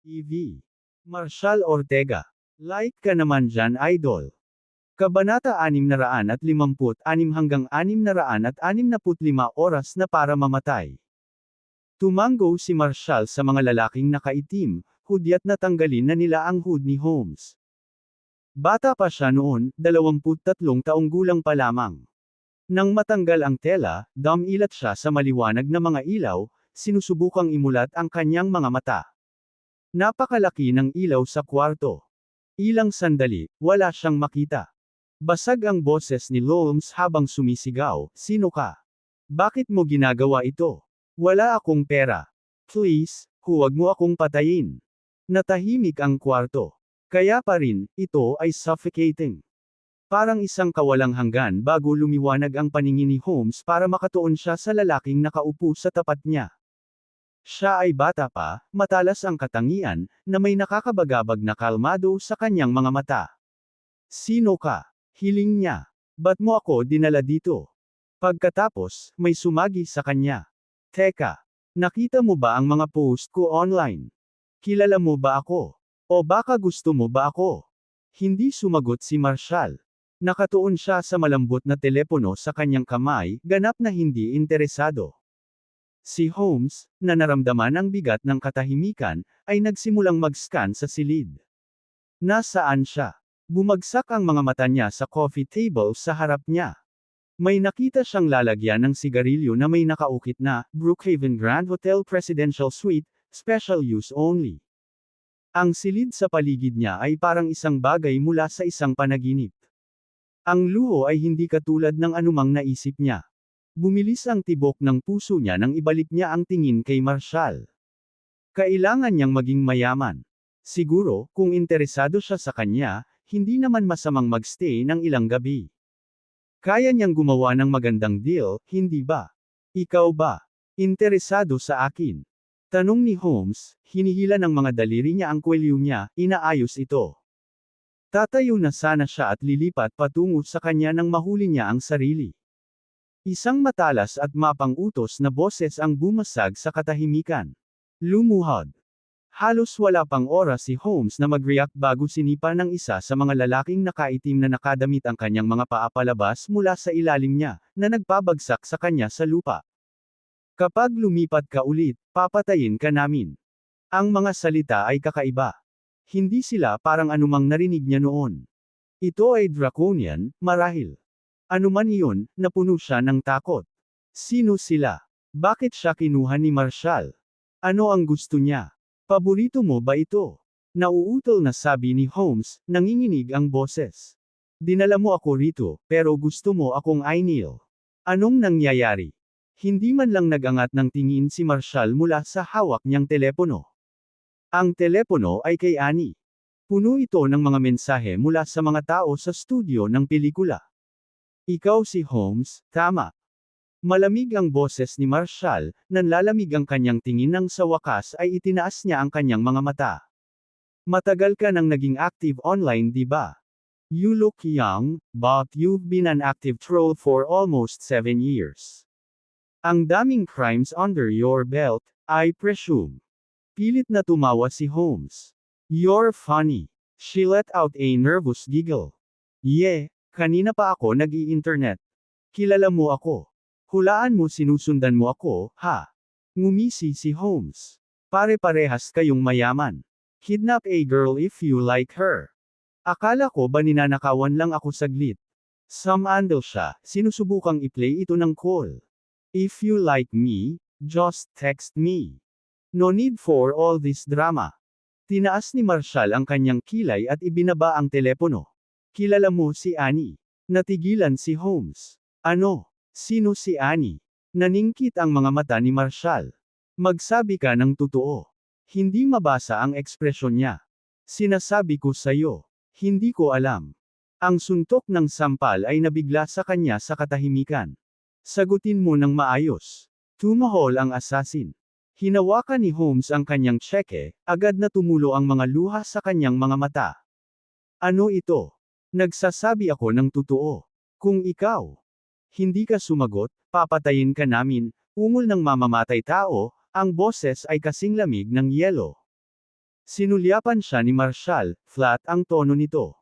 TV. Marshall Ortega. Like ka naman dyan, idol. Kabanata 656 hanggang 665 oras na para mamatay. Tumanggo si Marshall sa mga lalaking nakaitim, hudyat na tanggalin na nila ang hood ni Holmes. Bata pa siya noon, 23 taong gulang pa lamang. Nang matanggal ang tela, dumilat siya sa maliwanag na mga ilaw, sinusubukang imulat ang kanyang mga mata. Napakalaki ng ilaw sa kwarto. Ilang sandali, wala siyang makita. Basag ang boses ni Holmes habang sumisigaw, "Sino ka? Bakit mo ginagawa ito? Wala akong pera. Please, huwag mo akong patayin." Natahimik ang kwarto. Kaya pa rin, ito ay suffocating. Parang isang kawalang hanggan bago lumiwanag ang paningin ni Holmes para makatuon siya sa lalaking nakaupo sa tapat niya. Siya ay bata pa, matalas ang katangian, na may nakakabagabag na kalmado sa kanyang mga mata. "Sino ka?" hiling niya. "Ba't mo ako dinala dito?" Pagkatapos, may sumagi sa kanya. "Teka, nakita mo ba ang mga post ko online? Kilala mo ba ako? O baka gusto mo ba ako?" Hindi sumagot si Marshall. Nakatuon siya sa malambot na telepono sa kanyang kamay, ganap na hindi interesado. Si Holmes, na naramdaman ang bigat ng katahimikan, ay nagsimulang mag-scan sa silid. Nasaan siya? Bumagsak ang mga mata niya sa coffee table sa harap niya. May nakita siyang lalagyan ng sigarilyo na may nakaukit na, "Brookhaven Grand Hotel Presidential Suite, Special Use Only." Ang silid sa paligid niya ay parang isang bagay mula sa isang panaginip. Ang luho ay hindi katulad ng anumang naisip niya. Bumilis ang tibok ng puso niya nang ibalik niya ang tingin kay Marshall. Kailangan niyang maging mayaman. Siguro, kung interesado siya sa kanya, hindi naman masamang magstay ng ilang gabi. Kaya niyang gumawa ng magandang deal, hindi ba? "Ikaw ba interesado sa akin?" tanong ni Holmes, hinihila ng mga daliri niya ang kwelyo niya, inaayos ito. Tatayo na sana siya at lilipat patungo sa kanya nang mahuli niya ang sarili. Isang matalas at mapang-utos na boses ang bumasag sa katahimikan. Lumuhod. Halos wala pang oras si Holmes na mag-react bago sinipa ng isa sa mga lalaking nakaitim na nakadamit ang kanyang mga paa palabas mula sa ilalim niya, na nagpabagsak sa kanya sa lupa. "Kapag lumipat ka ulit, papatayin ka namin." Ang mga salita ay kakaiba. Hindi sila parang anumang narinig niya noon. Ito ay draconian, marahil. Anuman iyon, napuno siya ng takot. Sino sila? Bakit siya kinuha ni Marshall? Ano ang gusto niya? "Paborito mo ba ito?" Nauutol na sabi ni Holmes, nanginginig ang boses. "Dinala mo ako rito, pero gusto mo akong inil." Anong nangyayari? Hindi man lang nagangat ng tingin si Marshall mula sa hawak niyang telepono. Ang telepono ay kay Annie. Puno ito ng mga mensahe mula sa mga tao sa studio ng pelikula. "Ikaw si Holmes, tama?" Malamig ang boses ni Marshall, nanlalamig ang kanyang tingin nang sa wakas ay itinaas niya ang kanyang mga mata. "Matagal ka nang naging active online, di ba? You look young, but you've been an active troll for almost 7 years. Ang daming crimes under your belt, I presume." Pilit na tumawa si Holmes. "You're funny." She let out a nervous giggle. "Yeah, kanina pa ako nag-i-internet. Kilala mo ako. Hulaan mo sinusundan mo ako, ha?" Ngumisi si Holmes. "Pare-parehas kayong mayaman. Kidnap a girl if you like her. Akala ko ba ninanakawan lang ako saglit?" Sumandal siya, sinusubukang i-play ito ng call. "If you like me, just text me. No need for all this drama." Tinaas ni Marshall ang kanyang kilay at ibinaba ang telepono. "Kilala mo si Annie?" Natigilan si Holmes. "Ano? Sino si Annie?" Naningkit ang mga mata ni Marshall. "Magsabi ka ng totoo." Hindi mabasa ang ekspresyon niya. "Sinasabi ko sa'yo. Hindi ko alam." Ang suntok ng sampal ay nabigla sa kanya sa katahimikan. "Sagutin mo ng maayos." Tumahol ang assassin. Hinawakan ni Holmes ang kanyang tseke, agad na tumulo ang mga luha sa kanyang mga mata. "Ano ito? Nagsasabi ako ng totoo. Kung ikaw hindi ka sumagot, papatayin ka namin." Ungol ng mamamatay tao, ang boses ay kasing lamig ng yelo. Sinulyapan siya ni Marshall, flat ang tono nito.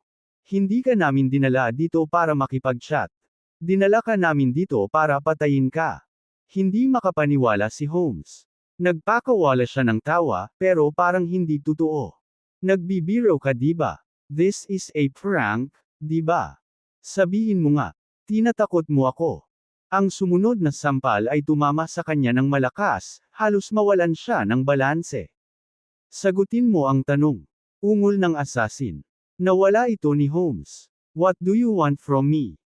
Hindi ka namin dinala dito para makipag-chat. Dinala ka namin dito para patayin ka. Hindi makapaniwala si Holmes. Nagpakawala siya ng tawa, pero parang hindi totoo. Nagbibiro ka diba? This is a prank, diba? Sabihin mo nga. Tinatakot mo ako. Ang sumunod na sampal ay tumama sa kanya ng malakas, halos mawalan siya ng balanse. Sagutin mo ang tanong. Ungol ng assassin. Nawala ito ni Holmes. What do you want from me?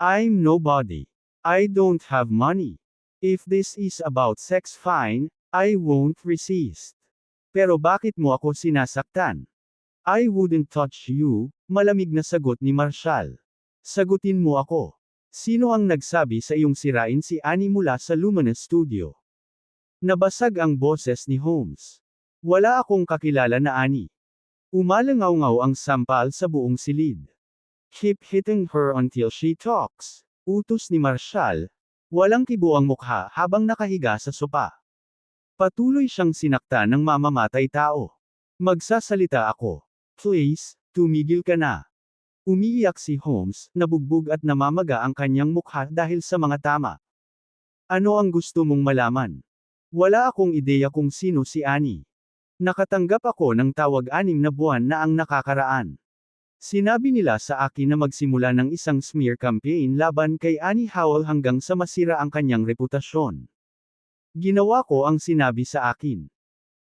I'm nobody. I don't have money. If this is about sex, fine, I won't resist. Pero bakit mo ako sinasaktan? I wouldn't touch you, malamig na sagot ni Marshall. Sagutin mo ako. Sino ang nagsabi sa iyong sirain si Annie mula sa Luminous Studio? Nabasag ang boses ni Holmes. Wala akong kakilala na Annie. Umalangaw-ngaw ang sampal sa buong silid. Keep hitting her until she talks. Utos ni Marshall. Walang kibo ang mukha habang nakahiga sa sopa. Patuloy siyang sinakta ng mamamatay tao. Magsasalita ako. Please, tumigil ka na. Umiiyak si Holmes, nabugbog at namamaga ang kanyang mukha dahil sa mga tama. Ano ang gusto mong malaman? Wala akong ideya kung sino si Annie. Nakatanggap ako ng tawag 6 na buwan na ang nakakaraan. Sinabi nila sa akin na magsimula ng isang smear campaign laban kay Annie Howell hanggang sa masira ang kanyang reputasyon. Ginawa ko ang sinabi sa akin.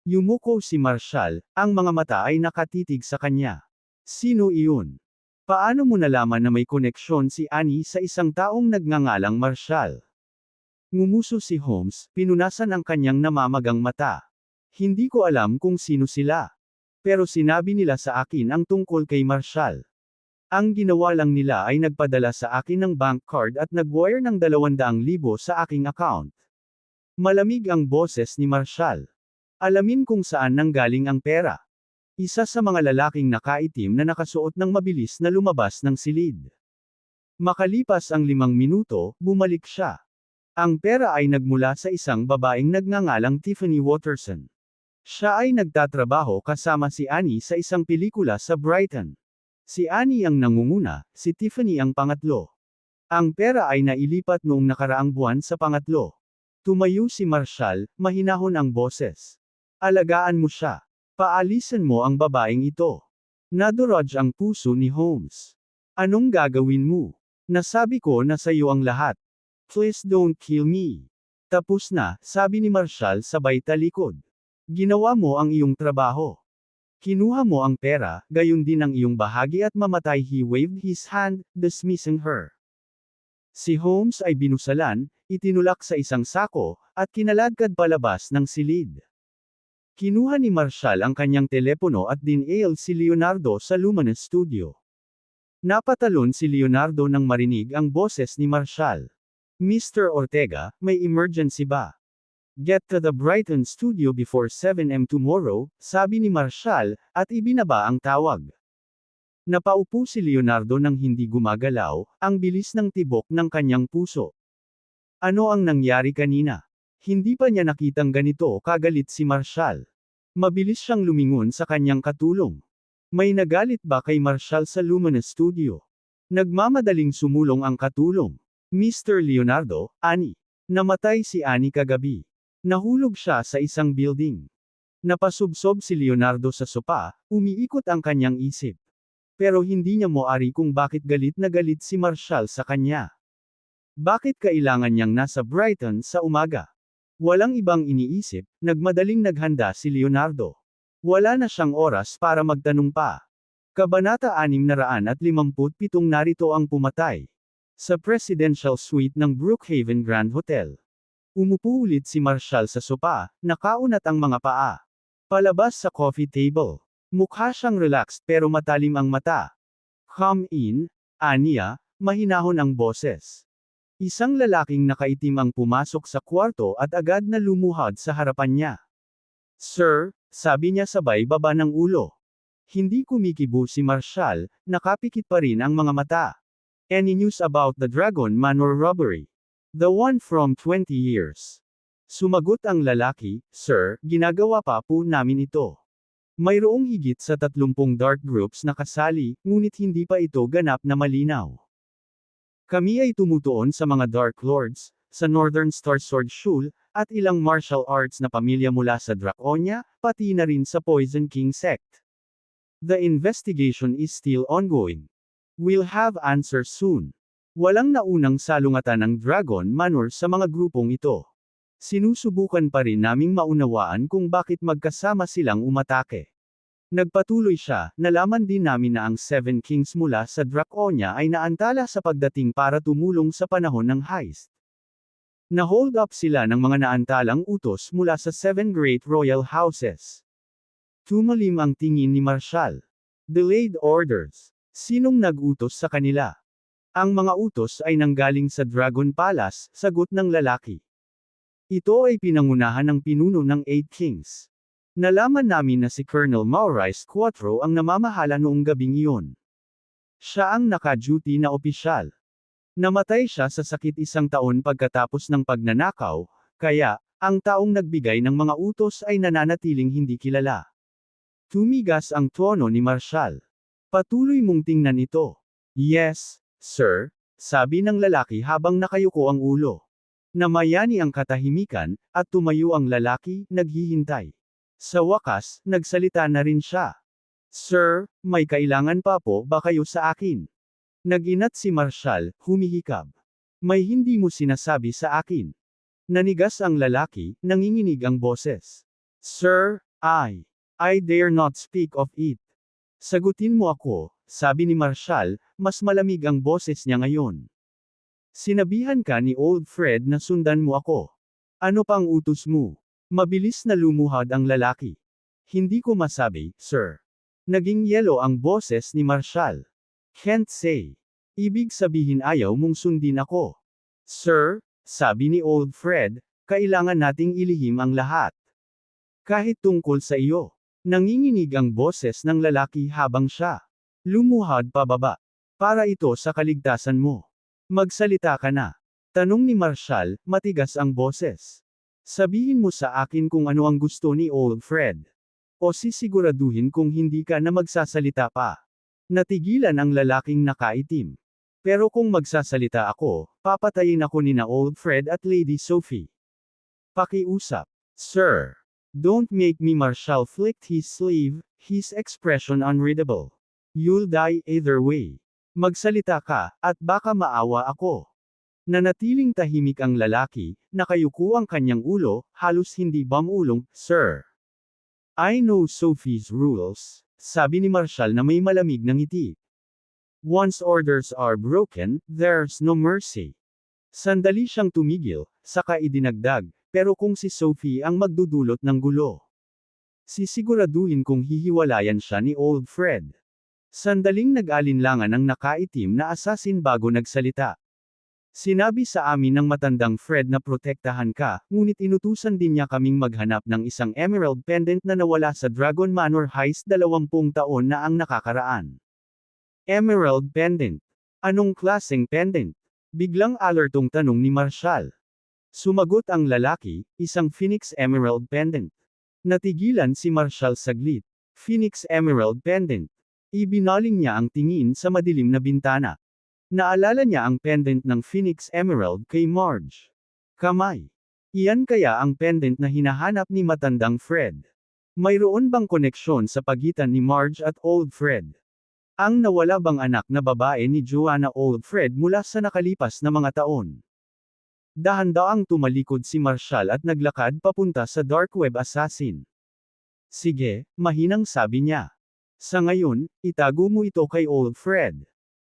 Yumuko si Marshall, ang mga mata ay nakatitig sa kanya. Sino iyon? Paano mo nalaman na may koneksyon si Annie sa isang taong nagngangalang Marshall? Ngumuso si Holmes, pinunasan ang kanyang namamagang mata. Hindi ko alam kung sino sila. Pero sinabi nila sa akin ang tungkol kay Marshall. Ang ginawa lang nila ay nagpadala sa akin ng bank card at nag-wire ng 200,000 sa aking account. Malamig ang boses ni Marshall. Alamin kung saan nanggaling ang pera. Isa sa mga lalaking nakaitim na nakasuot ng mabilis na lumabas ng silid. Makalipas ang 5 minuto, bumalik siya. Ang pera ay nagmula sa isang babaeng nagngangalang Tiffany Watterson. Siya ay nagtatrabaho kasama si Annie sa isang pelikula sa Brighton. Si Annie ang nangunguna, si Tiffany ang pangatlo. Ang pera ay nailipat noong nakaraang buwan sa pangatlo. Tumayo si Marshall, mahinahon ang boses. Alagaan mo siya. Paalisan mo ang babaeng ito. Nadurog ang puso ni Holmes. Anong gagawin mo? Nasabi ko na sa iyo ang lahat. Please don't kill me. Tapos na, sabi ni Marshall sabay talikod. Ginawa mo ang iyong trabaho. Kinuha mo ang pera, gayon din ang iyong bahagi at mamatay. He waved his hand, dismissing her. Si Holmes ay binusalan, itinulak sa isang sako, at kinaladkad palabas ng silid. Kinuha ni Marshall ang kanyang telepono at dinale si Leonardo sa Luminous Studio. Napatalon si Leonardo nang marinig ang boses ni Marshall. Mr. Ortega, may emergency ba? Get to the Brighton studio before 7 AM tomorrow, sabi ni Marshall, at ibinaba ang tawag. Napaupo si Leonardo nang hindi gumagalaw, ang bilis ng tibok ng kanyang puso. Ano ang nangyari kanina? Hindi pa niya nakitang ganito kagalit si Marshall. Mabilis siyang lumingon sa kanyang katulong. May nagalit ba kay Marshall sa Luminous Studio? Nagmamadaling sumulong ang katulong. Mr. Leonardo, Annie. Namatay si Annie kagabi. Nahulog siya sa isang building. Napasubsob si Leonardo sa sopa, umiikot ang kanyang isip. Pero hindi niya moari kung bakit galit na galit si Marshall sa kanya. Bakit kailangan niyang nasa Brighton sa umaga? Walang ibang iniisip, nagmadaling naghanda si Leonardo. Wala na siyang oras para magtanong pa. Kabanata 657 narito ang pumatay. Sa presidential suite ng Brookhaven Grand Hotel. Umupo ulit si Marshall sa sopa, nakaunat ang mga paa. Palabas sa coffee table. Mukha siyang relaxed pero matalim ang mata. Come in, Anya, mahinahon ang boses. Isang lalaking nakaitim ang pumasok sa kwarto at agad na lumuhod sa harapan niya. Sir, sabi niya sabay baba ng ulo. Hindi kumikibo si Marshall, nakapikit pa rin ang mga mata. Any news about the Dragon Manor robbery? The one from 20 years. Sumagot ang lalaki, Sir, ginagawa pa po namin ito. Mayroong higit sa 30 dark groups na kasali, ngunit hindi pa ito ganap na malinaw. Kami ay tumutuon sa mga Dark Lords, sa Northern Star Sword Shul, at ilang martial arts na pamilya mula sa Draconia, pati na rin sa Poison King Sect. The investigation is still ongoing. We'll have answers soon. Walang naunang salungatan ng Dragon Manor sa mga grupong ito. Sinusubukan pa rin naming maunawaan kung bakit magkasama silang umatake. Nagpatuloy siya, nalaman din namin na ang Seven Kings mula sa Draconia ay naantala sa pagdating para tumulong sa panahon ng heist. Na-hold up sila ng mga naantalang utos mula sa Seven Great Royal Houses. Tumalim ang tingin ni Marshall. Delayed orders. Sinong nag-utos sa kanila? Ang mga utos ay nanggaling sa Dragon Palace, sagot ng lalaki. Ito ay pinangunahan ng pinuno ng Eight Kings. Nalaman namin na si Colonel Maurice Quattro ang namamahala noong gabing iyon. Siya ang naka-duty na opisyal. Namatay siya sa sakit 1 taon pagkatapos ng pagnanakaw, kaya, ang taong nagbigay ng mga utos ay nananatiling hindi kilala. Tumigas ang tono ni Marshall. Patuloy mong tingnan ito. Yes, sir, sabi ng lalaki habang nakayuko ang ulo. Namayani ang katahimikan, at tumayo ang lalaki, naghihintay. Sa wakas, nagsalita na rin siya. Sir, may kailangan pa po ba kayo sa akin? Naginat si Marshall, humihikab. May hindi mo sinasabi sa akin. Nanigas ang lalaki, nanginginig ang boses. Sir, I dare not speak of it. Sagutin mo ako, sabi ni Marshall, mas malamig ang boses niya ngayon. Sinabihan ka ni Old Fred na sundan mo ako. Ano pang utos mo? Mabilis na lumuhad ang lalaki. Hindi ko masabi, sir. Naging yelo ang boses ni Marshall. Can't say. Ibig sabihin ayaw mong sundin ako. Sir, sabi ni Old Fred, kailangan nating ilihim ang lahat. Kahit tungkol sa iyo. Nanginginig ang boses ng lalaki habang siya lumuhad pababa. Para ito sa kaligtasan mo. Magsalita ka na. Tanong ni Marshall, matigas ang boses. Sabihin mo sa akin kung ano ang gusto ni Old Fred. O sisiguraduhin kung hindi ka na magsasalita pa. Natigilan ang lalaking nakaitim. Pero kung magsasalita ako, papatayin ako ni na Old Fred at Lady Sophie. Pakiusap. Sir. Don't make me. Marshall flicked his sleeve, his expression unreadable. You'll die either way. Magsalita ka, at baka maawa ako. Nanatiling tahimik ang lalaki, nakayuko ang kanyang ulo, halos hindi bumulong, Sir. I know Sophie's rules, sabi ni Marshall na may malamig na ngiti. Once orders are broken, there's no mercy. Sandali siyang tumigil, saka idinagdag, pero kung si Sophie ang magdudulot ng gulo. Sisiguraduhin kong hihiwalayan siya ni Old Fred. Sandaling nag-alinlangan ang nakaitim na assassin bago nagsalita. Sinabi sa amin ng matandang Fred na protektahan ka, ngunit inutusan din niya kaming maghanap ng isang emerald pendant na nawala sa Dragon Manor heist 20 taon na ang nakakaraan. Emerald pendant. Anong klaseng pendant? Biglang alertong tanong ni Marshall. Sumagot ang lalaki, isang Phoenix Emerald pendant. Natigilan si Marshall saglit. Phoenix Emerald pendant. Ibinaling niya ang tingin sa madilim na bintana. Naalala niya ang pendant ng Phoenix Emerald kay Marge. Kamay. Iyan kaya ang pendant na hinahanap ni matandang Fred. Mayroon bang koneksyon sa pagitan ni Marge at Old Fred? Ang nawala bang anak na babae ni Joanna Old Fred mula sa nakalipas na mga taon? Dahan-daang tumalikod si Marshall at naglakad papunta sa Dark Web Assassin. Sige, mahinang sabi niya. Sa ngayon, itago mo ito kay Old Fred.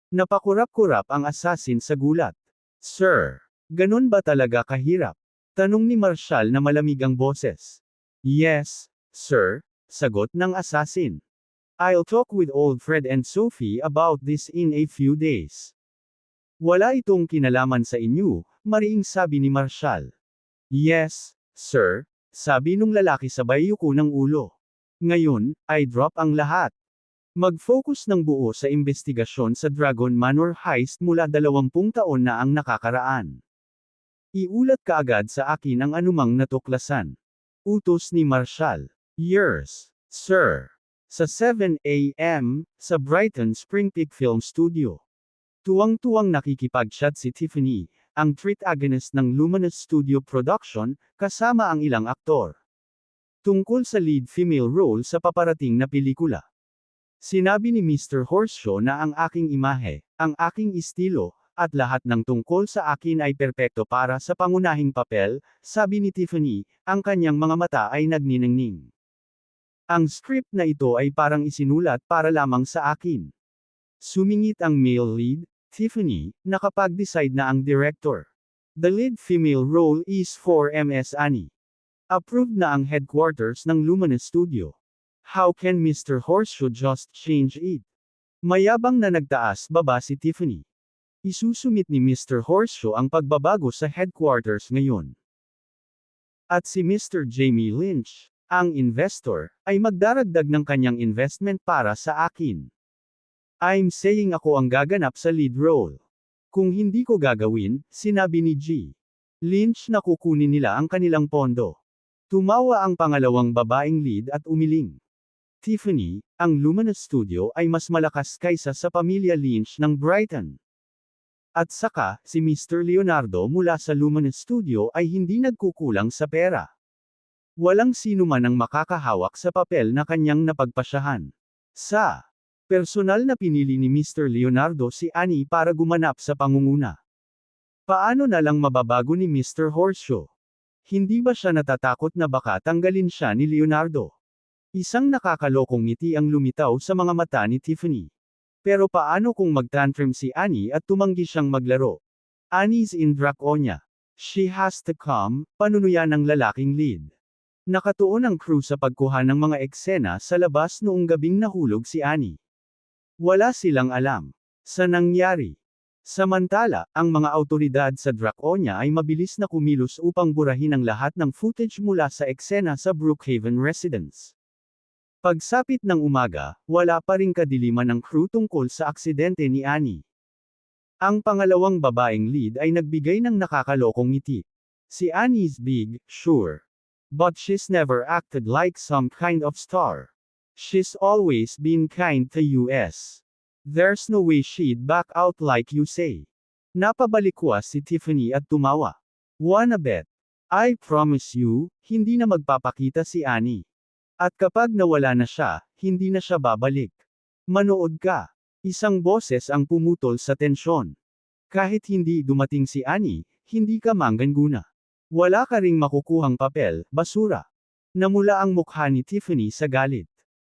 Napakurap-kurap ang assassin sa gulat. Sir, ganun ba talaga kahirap? Tanong ni Marshall na malamig ang boses. Yes, sir, sagot ng assassin. I'll talk with Old Fred and Sophie about this in a few days. Wala itong kinalaman sa inyo, mariing sabi ni Marshall. Yes, sir, sabi nung lalaki sabay yuko ng ulo. Ngayon, I drop ang lahat. Mag-focus ng buo sa investigasyon sa Dragon Manor heist mula 20 taon na ang nakakaraan. Iulat ka agad sa akin ang anumang natuklasan. Utos ni Marshall. Yours, sir. Sa 7 a.m., sa Brighton Spring Peak Film Studio. Tuwang-tuwang nakikipag-chat si Tiffany, ang treat agonist ng Luminous Studio Production, kasama ang ilang aktor. Tungkol sa lead female role sa paparating na pelikula. Sinabi ni Mr. Horseshaw na ang aking imahe, ang aking estilo, at lahat ng tungkol sa akin ay perpekto para sa pangunahing papel, sabi ni Tiffany, ang kanyang mga mata ay nagniningning. Ang script na ito ay parang isinulat para lamang sa akin. Sumingit ang male lead, Tiffany, nakapag-decide na ang director. The lead female role is for Ms. Annie. Approved na ang headquarters ng Luminous Studio. How can Mr. Horseshaw just change it? Mayabang na nagtaas baba si Tiffany. Isusumit ni Mr. Horseshaw ang pagbabago sa headquarters ngayon. At si Mr. Jamie Lynch, ang investor, ay magdaragdag ng kanyang investment para sa akin. I'm saying ako ang gaganap sa lead role. Kung hindi ko gagawin, sinabi ni G. Lynch na kukunin nila ang kanilang pondo. Tumawa ang pangalawang babaeng lead at umiling. Tiffany, ang Luminous Studio ay mas malakas kaysa sa pamilya Lynch ng Brighton. At saka, si Mr. Leonardo mula sa Luminous Studio ay hindi nagkukulang sa pera. Walang sino man ang makakahawak sa papel na kanyang napagpasyahan. Sa personal na pinili ni Mr. Leonardo si Annie para gumanap sa pangunguna. Paano na lang mababago ni Mr. Horseshaw? Hindi ba siya natatakot na baka tanggalin siya ni Leonardo? Isang nakakalokong ngiti ang lumitaw sa mga mata ni Tiffany. Pero paano kung mag-tantrum si Annie at tumanggi siyang maglaro? Annie's in Draconia. She has to come, panunuyan ng lalaking lead. Nakatuon ang crew sa pagkuha ng mga eksena sa labas noong gabing nahulog si Annie. Wala silang alam sa nangyari. Samantala, ang mga awtoridad sa Draconia ay mabilis na kumilos upang burahin ang lahat ng footage mula sa eksena sa Brookhaven Residence. Pagsapit ng umaga, wala pa ring kadiliman ng crew tungkol sa aksidente ni Annie. Ang pangalawang babaeng lead ay nagbigay ng nakakalokong ngiti. Si Annie's big, sure. But she's never acted like some kind of star. She's always been kind to us. There's no way she'd back out like you say. Napabalikwas si Tiffany at tumawa. Wanna bet? I promise you, hindi na magpapakita si Annie. At kapag nawala na siya, hindi na siya babalik. Manood ka. Isang boses ang pumutol sa tensyon. Kahit hindi dumating si Annie, hindi ka manggana. Wala ka ring makukuhang papel, basura. Namula ang mukha ni Tiffany sa galit.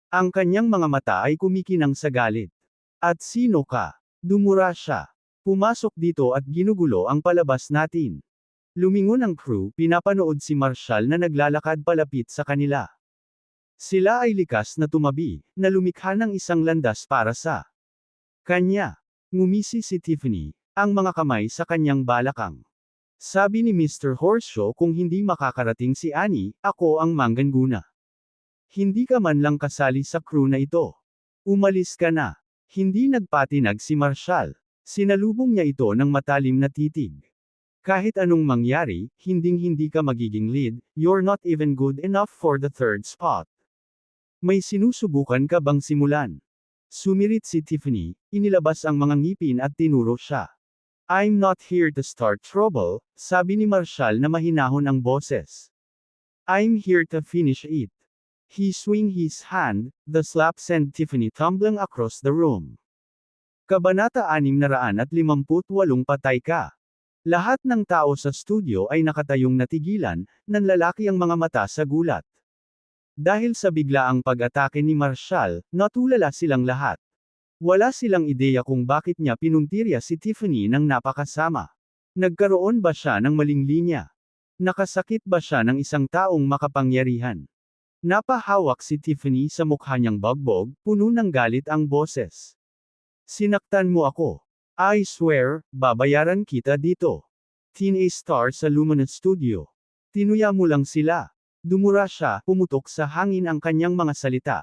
Ang kanyang mga mata ay kumikinang sa galit. At sino ka? Dumura siya. Pumasok dito at ginugulo ang palabas natin. Lumingon ang crew, pinapanood si Marshall na naglalakad palapit sa kanila. Sila ay likas na tumabi, na lumikha ng isang landas para sa kanya. Ngumisi si Tiffany, ang mga kamay sa kanyang balakang. Sabi ni Mr. Horseshaw kung hindi makakarating si Annie, ako ang manggana. Hindi ka man lang kasali sa crew na ito. Umalis ka na. Hindi nagpatinag si Marshall. Sinalubong niya ito ng matalim na titig. Kahit anong mangyari, hinding-hindi ka magiging lead, you're not even good enough for the third spot. May sinusubukan ka bang simulan? Sumirit si Tiffany, inilabas ang mga ngipin at tinuro siya. I'm not here to start trouble, sabi ni Marshall na mahinahon ang boses. I'm here to finish it. He swing his hand, the slap sent Tiffany tumbling across the room. Kabanata 658 Patay ka. Lahat ng tao sa studio ay nakatayong natigilan, nanlalaki ang mga mata sa gulat. Dahil sa biglaang pag-atake ni Marshall, natulala silang lahat. Wala silang ideya kung bakit niya pinuntirya si Tiffany ng napakasama. Nagkaroon ba siya ng maling linya? Nakasakit ba siya ng isang taong makapangyarihan? Napahawak si Tiffany sa mukha niyang bagbog, puno ng galit ang boses. Sinaktan mo ako. I swear, babayaran kita dito. Teen A-star sa Luminous Studio. Tinuya mo lang sila. Dumura siya, pumutok sa hangin ang kanyang mga salita.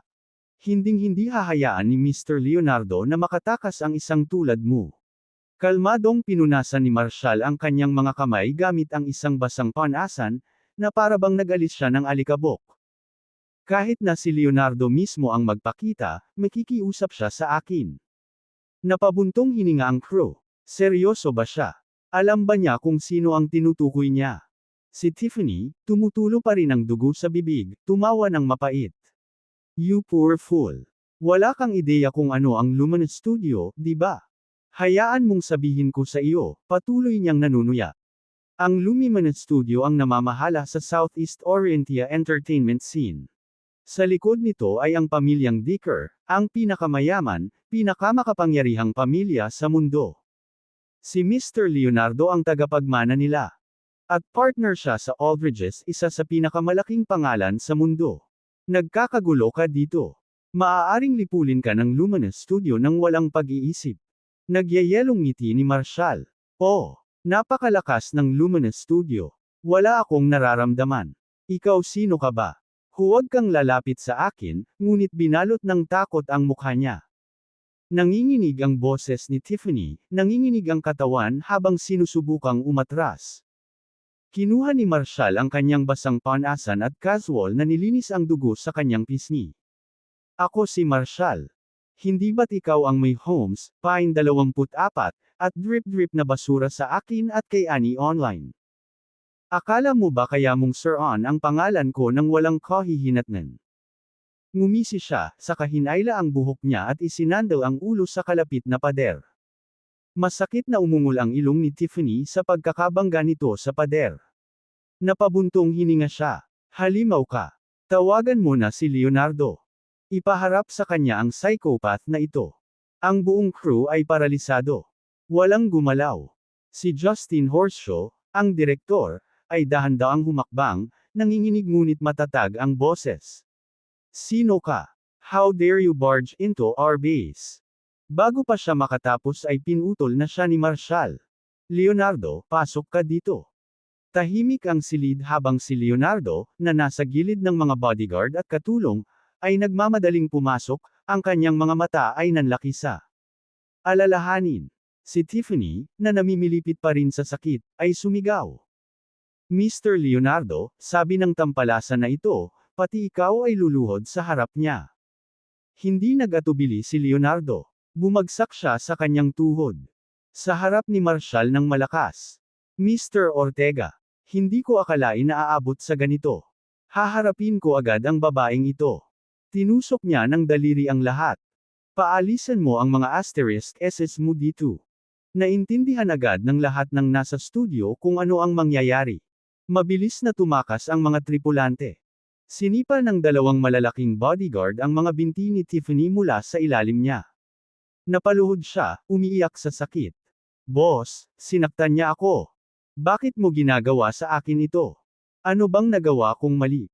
Hinding-hindi hahayaan ni Mr. Leonardo na makatakas ang isang tulad mo. Kalmadong pinunasan ni Marshall ang kanyang mga kamay gamit ang isang basang panasan, na parabang nag-alis siya ng alikabok. Kahit na si Leonardo mismo ang magpakita, makikiusap siya sa akin. Napabuntong hininga ang crew. Seryoso ba siya? Alam ba niya kung sino ang tinutukoy niya? Si Tiffany, tumutulo pa rin ang dugo sa bibig, tumawa ng mapait. You poor fool. Wala kang ideya kung ano ang Luminous Studio, di ba? Hayaan mong sabihin ko sa iyo, patuloy niyang nanunuya. Ang Luminous Studio ang namamahala sa Southeast Orientia entertainment scene. Sa likod nito ay ang pamilyang Dicker, ang pinakamayaman, pinakamakapangyarihang pamilya sa mundo. Si Mr. Leonardo ang tagapagmana nila. At partner siya sa Aldridges, isa sa pinakamalaking pangalan sa mundo. Nagkakagulo ka dito. Maaaring lipulin ka ng Luminous Studio nang walang pag-iisip. Nagyayelong ngiti ni Marshall. Oh, napakalakas ng Luminous Studio. Wala akong nararamdaman. Ikaw sino ka ba? Huwag kang lalapit sa akin, ngunit binalot ng takot ang mukha niya. Nanginginig ang boses ni Tiffany, nanginginig ang katawan habang sinusubukang umatras. Kinuha ni Marshall ang kanyang basang panasan at casual na nilinis ang dugo sa kanyang pisngi. Ako si Marshall. Hindi ba't ikaw ang may Holmes, Pine 24, at drip-drip na basura sa akin at kay Annie online? Akala mo ba kaya mong Sir On ang pangalan ko nang walang kahihinatnan? Ngumisi siya, saka hinayla ang buhok niya at isinandal ang ulo sa kalapit na pader. Masakit na umungol ang ilong ni Tiffany sa pagkakabangga nito sa pader. Napabuntong hininga siya. Halimaw ka. Tawagan mo na si Leonardo. Ipaharap sa kanya ang psychopath na ito. Ang buong crew ay paralisado. Walang gumalaw. Si Justin Horshaw, ang direktor, ay dahan-daang humakbang, nanginginig ngunit matatag ang boses. Sino ka? How dare you barge into our base? Bago pa siya makatapos ay pinutol na siya ni Marshall. Leonardo, pasok ka dito. Tahimik ang silid habang si Leonardo, na nasa gilid ng mga bodyguard at katulong, ay nagmamadaling pumasok, ang kanyang mga mata ay nanlaki sa alalahanin. Si Tiffany, na namimilipit pa rin sa sakit, ay sumigaw. Mr. Leonardo, sabi ng tampalasan na ito, pati ikaw ay luluhod sa harap niya. Hindi nag-atubili si Leonardo. Bumagsak siya sa kanyang tuhod. Sa harap ni Marshall ng malakas. Mr. Ortega, hindi ko akalain na aabot sa ganito. Haharapin ko agad ang babaeng ito. Tinusok niya ng daliri ang lahat. Paalisan mo ang mga asterisk SS mo dito. Naintindihan agad ng lahat ng nasa studio kung ano ang mangyayari. Mabilis na tumakas ang mga tripulante. Sinipa ng dalawang malalaking bodyguard ang mga binti ni Tiffany mula sa ilalim niya. Napaluhod siya, umiiyak sa sakit. Boss, sinaktan niya ako. Bakit mo ginagawa sa akin ito? Ano bang nagawa kong mali?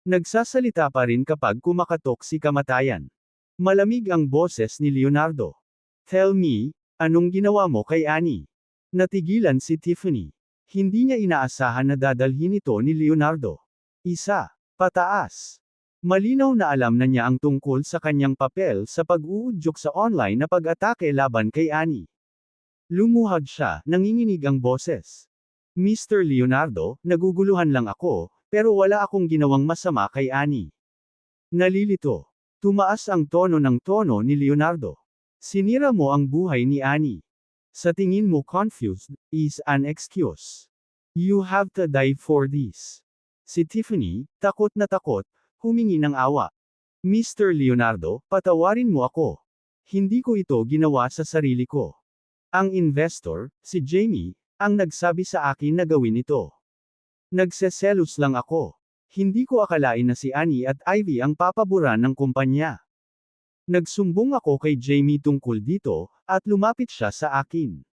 Nagsasalita pa rin kapag kumakatok si kamatayan. Malamig ang boses ni Leonardo. Tell me, anong ginawa mo kay Annie? Natigilan si Tiffany. Hindi niya inaasahan na dadalhin ito ni Leonardo. Isa, pataas. Malinaw na alam na niya ang tungkol sa kanyang papel sa pag-uudyok sa online na pag-atake laban kay Annie. Lumuhad siya, nanginginig ang boses. Mr. Leonardo, naguguluhan lang ako, pero wala akong ginawang masama kay Annie. Nalilito. Tumaas ang tono ni Leonardo. Sinira mo ang buhay ni Annie. Sa tingin mo confused, is an excuse. You have to die for this. Si Tiffany, takot na takot, humingi ng awa. Mr. Leonardo, patawarin mo ako. Hindi ko ito ginawa sa sarili ko. Ang investor, si Jamie, ang nagsabi sa akin na gawin ito. Nagseselos lang ako. Hindi ko akalain na si Annie at Ivy ang papaboran ng kumpanya. Nagsumbong ako kay Jamie tungkol dito, at lumapit siya sa akin.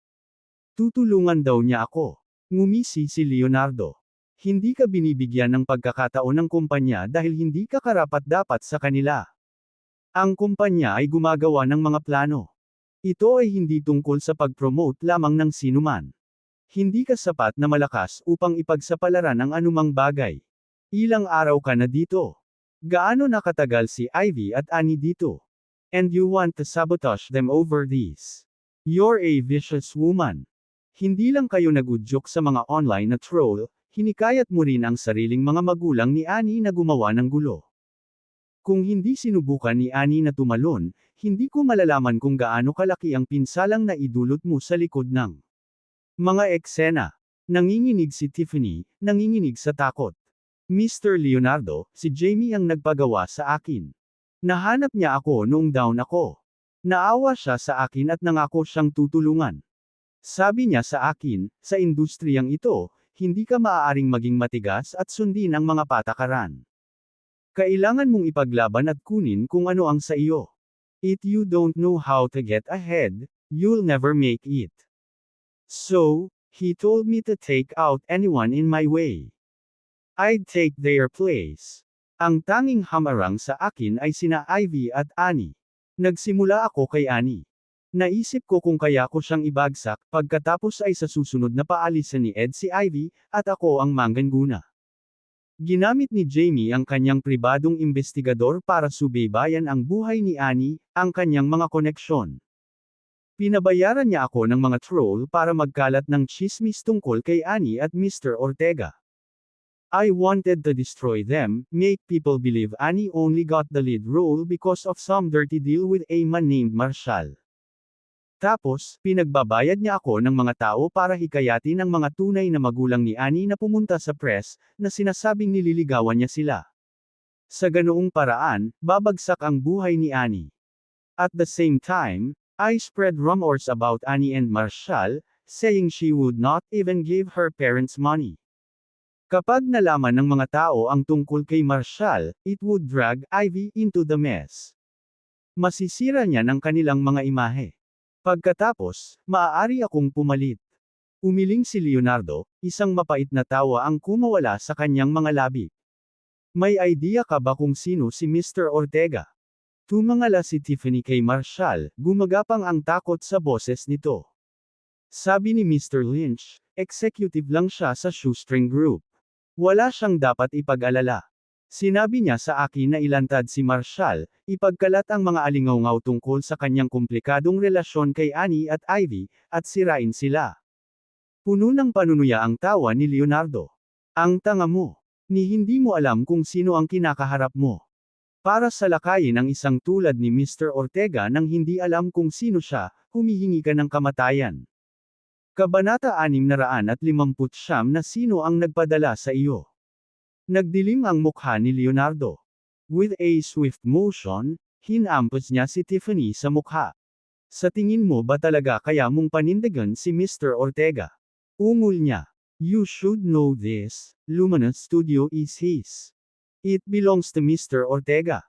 Tutulungan daw niya ako. Ngumisi si Leonardo. Hindi ka binibigyan ng pagkakataon ng kumpanya dahil hindi ka karapat-dapat sa kanila. Ang kumpanya ay gumagawa ng mga plano. Ito ay hindi tungkol sa pag-promote lamang ng sinuman. Hindi ka sapat na malakas upang ipagsapalaran ang anumang bagay. Ilang araw ka na dito. Gaano nakatagal si Ivy at Annie dito? And you want to sabotage them over this. You're a vicious woman. Hindi lang kayo nagudyok sa mga online na troll, hinikayat mo rin ang sariling mga magulang ni Annie na gumawa ng gulo. Kung hindi sinubukan ni Annie na tumalon, hindi ko malalaman kung gaano kalaki ang pinsalang na idulot mo sa likod ng mga eksena. Nanginginig si Tiffany, nanginginig sa takot. Mr. Leonardo, si Jamie ang nagpagawa sa akin. Nahanap niya ako noong down ako. Naawa siya sa akin at nangako siyang tutulungan. Sabi niya sa akin, sa industriyang ito, hindi ka maaaring maging matigas at sundin ang mga patakaran. Kailangan mong ipaglaban at kunin kung ano ang sa iyo. If you don't know how to get ahead, you'll never make it. So, he told me to take out anyone in my way. I'd take their place. Ang tanging hamarang sa akin ay sina Ivy at Annie. Nagsimula ako kay Annie. Naisip ko kung kaya ko siyang ibagsak, pagkatapos ay sa susunod na paalisan ni Ed si Ivy, at ako ang mangganguna. Ginamit ni Jamie ang kanyang pribadong investigador para subaybayan ang buhay ni Annie, ang kanyang mga koneksyon. Pinabayaran niya ako ng mga troll para magkalat ng chismis tungkol kay Annie at Mr. Ortega. I wanted to destroy them, make people believe Annie only got the lead role because of some dirty deal with a man named Marshall. Tapos, pinagbabayad niya ako ng mga tao para hikayatin ang mga tunay na magulang ni Annie na pumunta sa press, na sinasabing nililigawan niya sila. Sa ganoong paraan, babagsak ang buhay ni Annie. At the same time, I spread rumors about Annie and Marshall, saying she would not even give her parents money. Kapag nalaman ng mga tao ang tungkol kay Marshall, it would drag Ivy into the mess. Masisira niya ng kanilang mga imahe. Pagkatapos, maaari akong pumalit. Umiling si Leonardo, isang mapait na tawa ang kumawala sa kanyang mga labi. May idea ka ba kung sino si Mr. Ortega? Tumangala si Tiffany kay Marshall, gumagapang ang takot sa boses nito. Sabi ni Mr. Lynch, executive lang siya sa shoestring group. Wala siyang dapat ipag-alala. Sinabi niya sa akin na ilantad si Marshall, ipagkalat ang mga alingaw-ngaw tungkol sa kanyang komplikadong relasyon kay Annie at Ivy, at sirain sila. Puno ng panunuya ang tawa ni Leonardo. Ang tanga mo. Ni hindi mo alam kung sino ang kinakaharap mo. Para salakayin ang isang tulad ni Mr. Ortega nang hindi alam kung sino siya, humihingi ka ng kamatayan. Kabanata 659 na sino ang nagpadala sa iyo. Nagdilim ang mukha ni Leonardo. With a swift motion, hinampas niya si Tiffany sa mukha. Sa tingin mo ba talaga kaya mong panindigan si Mr. Ortega? Ungol niya. You should know this, Luminous Studio is his. It belongs to Mr. Ortega.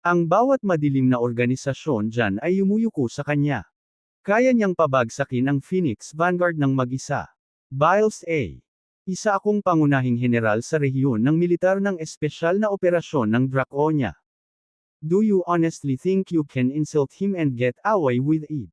Ang bawat madilim na organisasyon dyan ay yumuyuko sa kanya. Kaya niyang pabagsakin ang Phoenix Vanguard ng mag-isa. Biles A. Isa akong pangunahing general sa rehiyon ng militar ng espesyal na operasyon ng Draconia. Do you honestly think you can insult him and get away with it?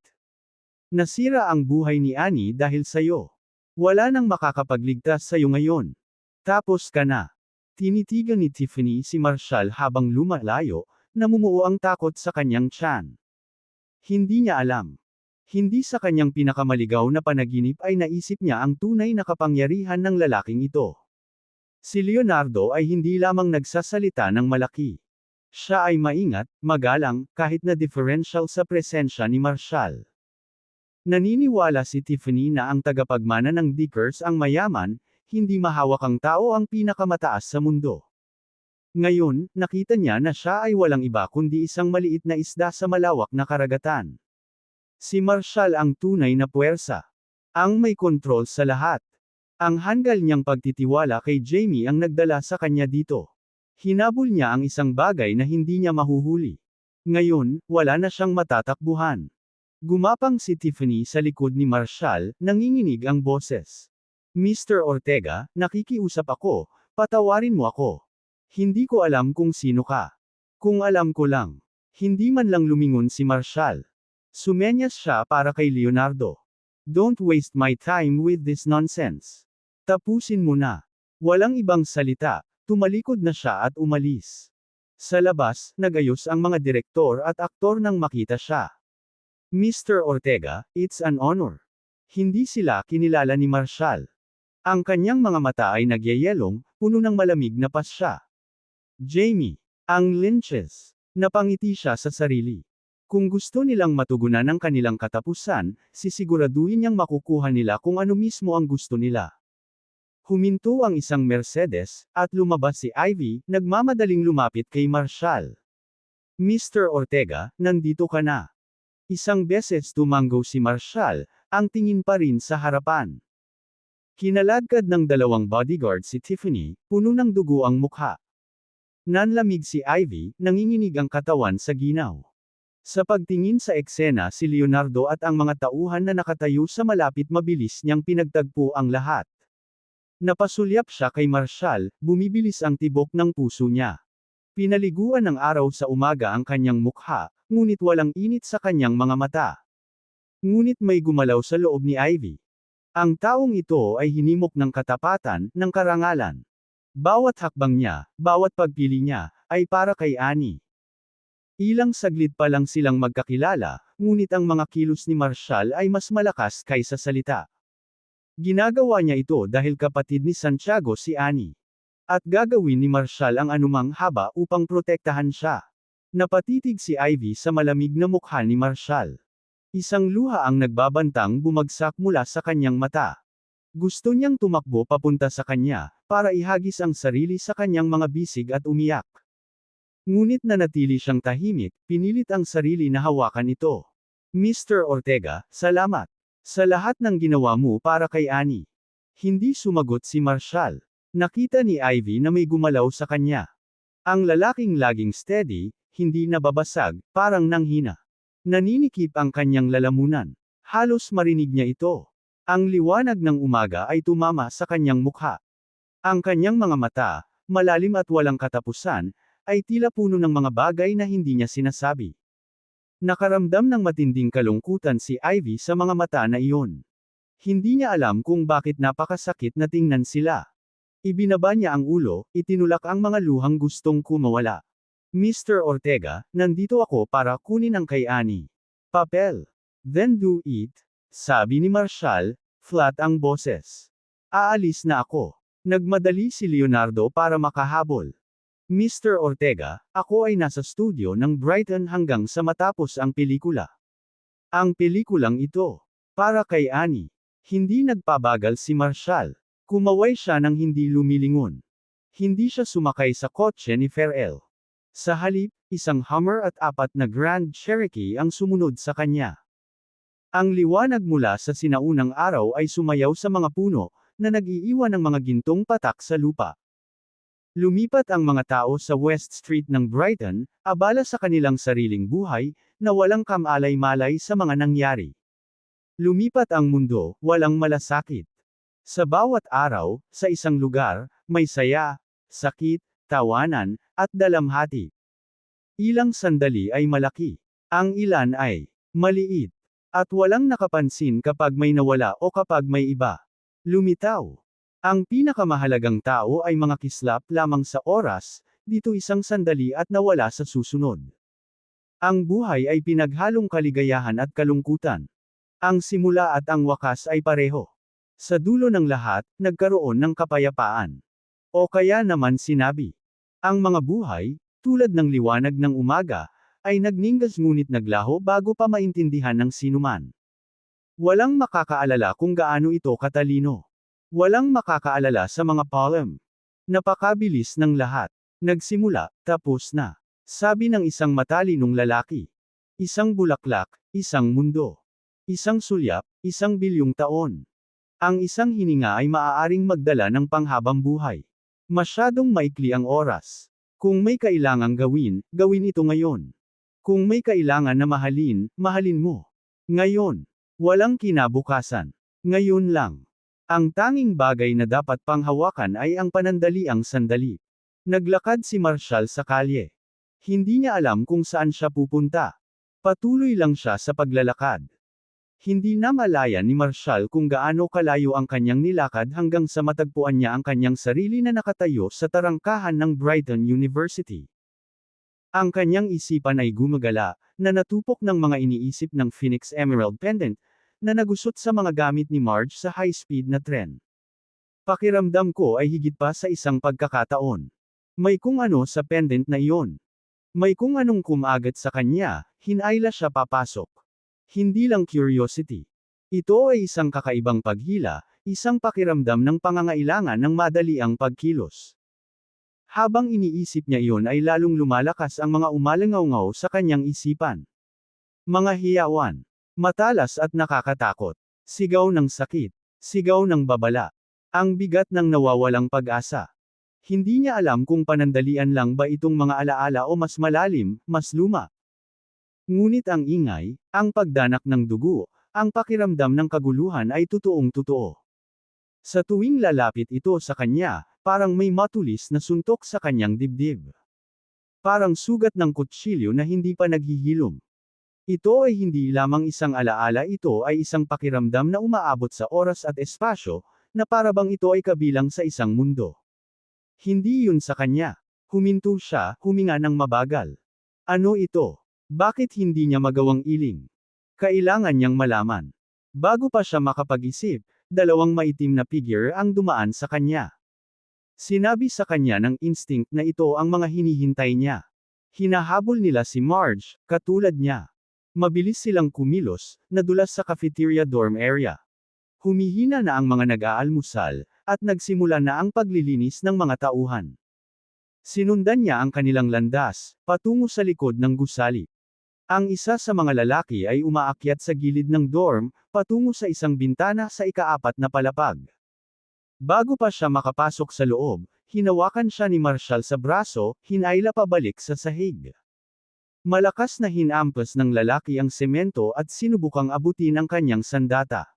Nasira ang buhay ni Annie dahil sayo. Wala nang makakapagligtas sayo ngayon. Tapos ka na. Tinitigan ni Tiffany si Marshall habang lumalayo, namumuo ang takot sa kanyang tiyan. Hindi niya alam. Hindi sa kanyang pinakamaligaw na panaginip ay naisip niya ang tunay na kapangyarihan ng lalaking ito. Si Leonardo ay hindi lamang nagsasalita ng malaki. Siya ay maingat, magalang, kahit na differential sa presensya ni Marshall. Naniniwala si Tiffany na ang tagapagmana ng Dickers ang mayaman, hindi mahawak ang tao ang pinakamataas sa mundo. Ngayon, nakita niya na siya ay walang iba kundi isang maliit na isda sa malawak na karagatan. Si Marshall ang tunay na puwersa. Ang may kontrol sa lahat. Ang hanggal niyang pagtitiwala kay Jamie ang nagdala sa kanya dito. Hinabol niya ang isang bagay na hindi niya mahuhuli. Ngayon, wala na siyang matatakbuhan. Gumapang si Tiffany sa likod ni Marshall, nanginginig ang boses. Mr. Ortega, nakikiusap ako, patawarin mo ako. Hindi ko alam kung sino ka. Kung alam ko lang. Hindi man lang lumingon si Marshall. Sumenyas siya para kay Leonardo. Don't waste my time with this nonsense. Tapusin mo na. Walang ibang salita, tumalikod na siya at umalis. Sa labas, nagayos ang mga direktor at aktor nang makita siya. Mr. Ortega, it's an honor. Hindi sila kinilala ni Marshall. Ang kanyang mga mata ay nagyayelong, puno ng malamig na pasya. Jamie. Ang Lynches. Napangiti siya sa sarili. Kung gusto nilang matugunan ang kanilang katapusan, sisiguraduhin niyang makukuha nila kung ano mismo ang gusto nila. Huminto ang isang Mercedes, at lumabas si Ivy, nagmamadaling lumapit kay Marshall. Mr. Ortega, nandito ka na. Isang beses tumanggo si Marshall, ang tingin pa rin sa harapan. Kinaladkad ng dalawang bodyguard si Tiffany, puno ng dugo ang mukha. Nanlamig si Ivy, nanginginig ang katawan sa ginaw. Sa pagtingin sa eksena si Leonardo at ang mga tauhan na nakatayo sa malapit mabilis niyang pinagtagpo ang lahat. Napasulyap siya kay Marshall, bumibilis ang tibok ng puso niya. Pinaliguan ng araw sa umaga ang kanyang mukha, ngunit walang init sa kanyang mga mata. Ngunit may gumalaw sa loob ni Ivy. Ang taong ito ay hinimok ng katapatan, ng karangalan. Bawat hakbang niya, bawat pagpili niya, ay para kay Annie. Ilang saglit pa lang silang magkakilala, ngunit ang mga kilos ni Marshall ay mas malakas kaysa salita. Ginagawa niya ito dahil kapatid ni Santiago si Annie. At gagawin ni Marshall ang anumang haba upang protektahan siya. Napatitig si Ivy sa malamig na mukha ni Marshall. Isang luha ang nagbabantang bumagsak mula sa kanyang mata. Gusto niyang tumakbo papunta sa kanya, para ihagis ang sarili sa kanyang mga bisig at umiyak. Ngunit nanatili siyang tahimik, pinilit ang sarili na hawakan ito. Mr. Ortega, salamat. Sa lahat ng ginawa mo para kay Annie. Hindi sumagot si Marshall. Nakita ni Ivy na may gumalaw sa kanya. Ang lalaking laging steady, hindi nababasag, parang nanghina. Naninikip ang kanyang lalamunan. Halos marinig niya ito. Ang liwanag ng umaga ay tumama sa kanyang mukha. Ang kanyang mga mata, malalim at walang katapusan, ay tila puno ng mga bagay na hindi niya sinasabi. Nakaramdam ng matinding kalungkutan si Ivy sa mga mata na iyon. Hindi niya alam kung bakit napakasakit na tingnan sila. Ibinaba niya ang ulo, itinulak ang mga luhang gustong kumawala. Mr. Ortega, nandito ako para kunin ang kay Annie. Papel. Then do it, sabi ni Marshall, flat ang boses. Aalis na ako. Nagmadali si Leonardo para makahabol. Mr. Ortega, ako ay nasa studio ng Brighton hanggang sa matapos ang pelikula. Ang pelikulang ito, para kay Annie. Hindi nagpabagal si Marshall. Kumaway siya ng hindi lumilingon. Hindi siya sumakay sa kotse ni Farrell. Sa halip, isang Hummer at 4 na Grand Cherokee ang sumunod sa kanya. Ang liwanag mula sa sinaunang araw ay sumayaw sa mga puno, na nag-iiwan ng mga gintong patak sa lupa. Lumipat ang mga tao sa West Street ng Brighton, abala sa kanilang sariling buhay, na walang kamalay-malay sa mga nangyari. Lumipat ang mundo, walang malasakit. Sa bawat araw, sa isang lugar, may saya, sakit, tawanan, at dalamhati. Ilang sandali ay malaki. Ang ilan ay maliit. At walang nakapansin kapag may nawala o kapag may iba. Lumitaw. Ang pinakamahalagang tao ay mga kislap lamang sa oras, dito isang sandali at nawala sa susunod. Ang buhay ay pinaghalong kaligayahan at kalungkutan. Ang simula at ang wakas ay pareho. Sa dulo ng lahat, nagkaroon ng kapayapaan. O kaya naman sinabi. Ang mga buhay, tulad ng liwanag ng umaga, ay nagningas ngunit naglaho bago pa maintindihan ng sinuman. Walang makakaalala kung gaano ito katalino. Walang makakaalala sa mga poem. Napakabilis ng lahat. Nagsimula, tapos na. Sabi ng isang matalinong lalaki. Isang bulaklak, isang mundo. Isang sulyap, isang bilyong taon. Ang isang hininga ay maaaring magdala ng panghabang buhay. Masyadong maikli ang oras. Kung may kailangang gawin, gawin ito ngayon. Kung may kailangan na mahalin, mahalin mo. Ngayon. Walang kinabukasan. Ngayon lang. Ang tanging bagay na dapat panghawakan ay ang panandaliang sandali. Naglakad si Marshall sa kalye. Hindi niya alam kung saan siya pupunta. Patuloy lang siya sa paglalakad. Hindi na malaya ni Marshall kung gaano kalayo ang kanyang nilakad hanggang sa matagpuan niya ang kanyang sarili na nakatayo sa tarangkahan ng Brighton University. Ang kanyang isipan ay gumagala, na natupok ng mga iniisip ng Phoenix Emerald Pendant, na nagusot sa mga gamit ni Marge sa high-speed na tren. Pakiramdam ko ay higit pa sa isang pagkakataon. May kung ano sa pendant na iyon. May kung anong kumagat sa kanya, hinayla siya papasok. Hindi lang curiosity. Ito ay isang kakaibang paghila, isang pakiramdam ng pangangailangan ng madaliang pagkilos. Habang iniisip niya iyon ay lalong lumalakas ang mga umalangaw-ngaw sa kanyang isipan. Mga hiyawan. Matalas at nakakatakot. Sigaw ng sakit. Sigaw ng babala. Ang bigat ng nawawalang pag-asa. Hindi niya alam kung panandalian lang ba itong mga alaala o mas malalim, mas luma. Ngunit ang ingay, ang pagdanak ng dugo, ang pakiramdam ng kaguluhan ay totoong-totoo. Sa tuwing lalapit ito sa kanya, parang may matulis na suntok sa kanyang dibdib. Parang sugat ng kutsilyo na hindi pa naghihilom. Ito ay hindi lamang isang alaala, ito ay isang pakiramdam na umaabot sa oras at espasyo, na parabang ito ay kabilang sa isang mundo. Hindi yun sa kanya. Huminto siya, huminga ng mabagal. Ano ito? Bakit hindi niya magawang iling? Kailangan niyang malaman. Bago pa siya makapag-isip, dalawang maitim na figure ang dumaan sa kanya. Sinabi sa kanya ng instinct na ito ang mga hinihintay niya. Hinahabol nila si Marge, katulad niya. Mabilis silang kumilos, nadulas sa cafeteria dorm area. Humihina na ang mga nag-aalmusal, at nagsimula na ang paglilinis ng mga tauhan. Sinundan niya ang kanilang landas, patungo sa likod ng gusali. Ang isa sa mga lalaki ay umaakyat sa gilid ng dorm, patungo sa isang bintana sa ika-4 na palapag. Bago pa siya makapasok sa loob, hinawakan siya ni Marshall sa braso, hinayla pabalik sa sahig. Malakas na hinampas ng lalaki ang semento at sinubukang abutin ang kanyang sandata.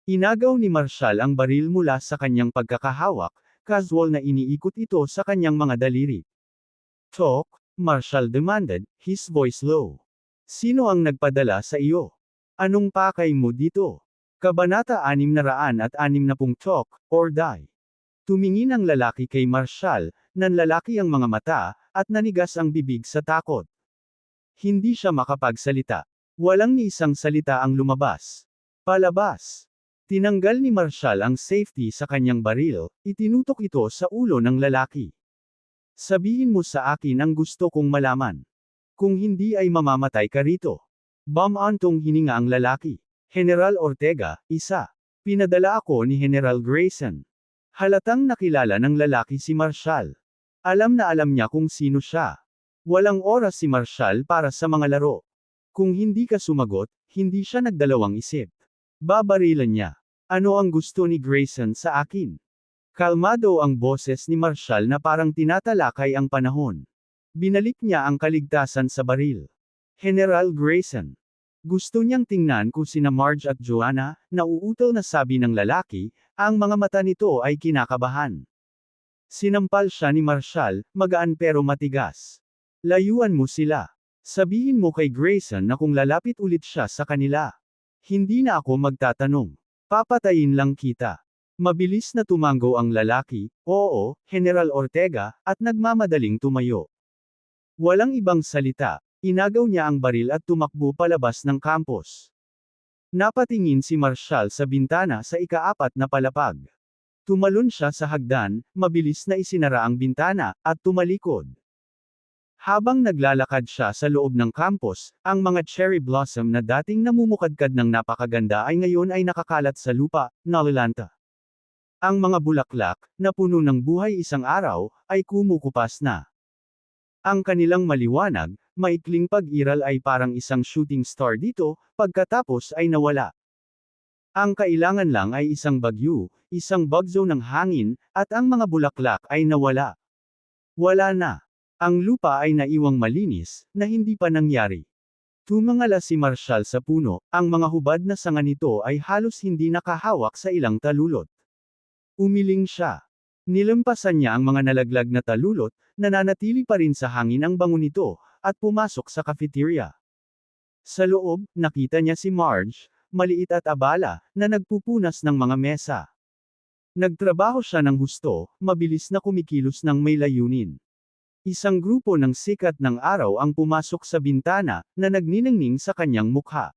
Inagaw ni Marshall ang baril mula sa kanyang pagkakahawak, casual na iniikot ito sa kanyang mga daliri. Talk, Marshall demanded, his voice low. Sino ang nagpadala sa iyo? Anong pakay mo dito? Kabanata 660 Talk, or Die. Tumingin ang lalaki kay Marshall, nanlalaki ang mga mata, at nanigas ang bibig sa takot. Hindi siya makapagsalita. Walang ni isang salita ang lumabas. Palabas. Tinanggal ni Marshall ang safety sa kanyang baril, itinutok ito sa ulo ng lalaki. Sabihin mo sa akin ang gusto kong malaman. Kung hindi ay mamamatay ka rito. Bumantong hininga ang lalaki. General Ortega, isa. Pinadala ako ni General Grayson. Halatang nakilala ng lalaki si Marshall. Alam na alam niya kung sino siya. Walang oras si Marshall para sa mga laro. Kung hindi ka sumagot, hindi siya nagdalawang isip. Babarilan niya. Ano ang gusto ni Grayson sa akin? Kalmado ang boses ni Marshall na parang tinatalakay ang panahon. Binalik niya ang kaligtasan sa baril. General Grayson. Gusto niyang tingnan kung sina Marge at Joanna, nauutal na sabi ng lalaki, ang mga mata nito ay kinakabahan. Sinampal siya ni Marshall, magaan pero matigas. Layuan mo sila. Sabihin mo kay Grayson na kung lalapit ulit siya sa kanila. Hindi na ako magtatanong. Papatayin lang kita. Mabilis na tumango ang lalaki, oo, General Ortega, at nagmamadaling tumayo. Walang ibang salita, inagaw niya ang baril at tumakbo palabas ng campus. Napatingin si Marshall sa bintana sa ika-4 na palapag. Tumalon siya sa hagdan, mabilis na isinara ang bintana, at tumalikod. Habang naglalakad siya sa loob ng campus, ang mga cherry blossom na dating namumukadkad ng napakaganda ay ngayon ay nakakalat sa lupa, nalalanta. Ang mga bulaklak, na puno ng buhay isang araw, ay kumukupas na. Ang kanilang maliwanag, maikling pag-iral ay parang isang shooting star dito, pagkatapos ay nawala. Ang kailangan lang ay isang bagyo, isang bagzo ng hangin, at ang mga bulaklak ay nawala. Wala na. Ang lupa ay naiwang malinis, na hindi pa nangyari. Tumangala si Marshall sa puno, ang mga hubad na sanga nito ay halos hindi nakahawak sa ilang talulot. Umiling siya. Nilampasan niya ang mga nalaglag na talulot, nananatili pa rin sa hangin ang bango nito, at pumasok sa cafeteria. Sa loob, nakita niya si Marge, maliit at abala, na nagpupunas ng mga mesa. Nagtrabaho siya ng husto, mabilis na kumikilos ng may layunin. Isang grupo ng sikat ng araw ang pumasok sa bintana, na nagniningning sa kanyang mukha.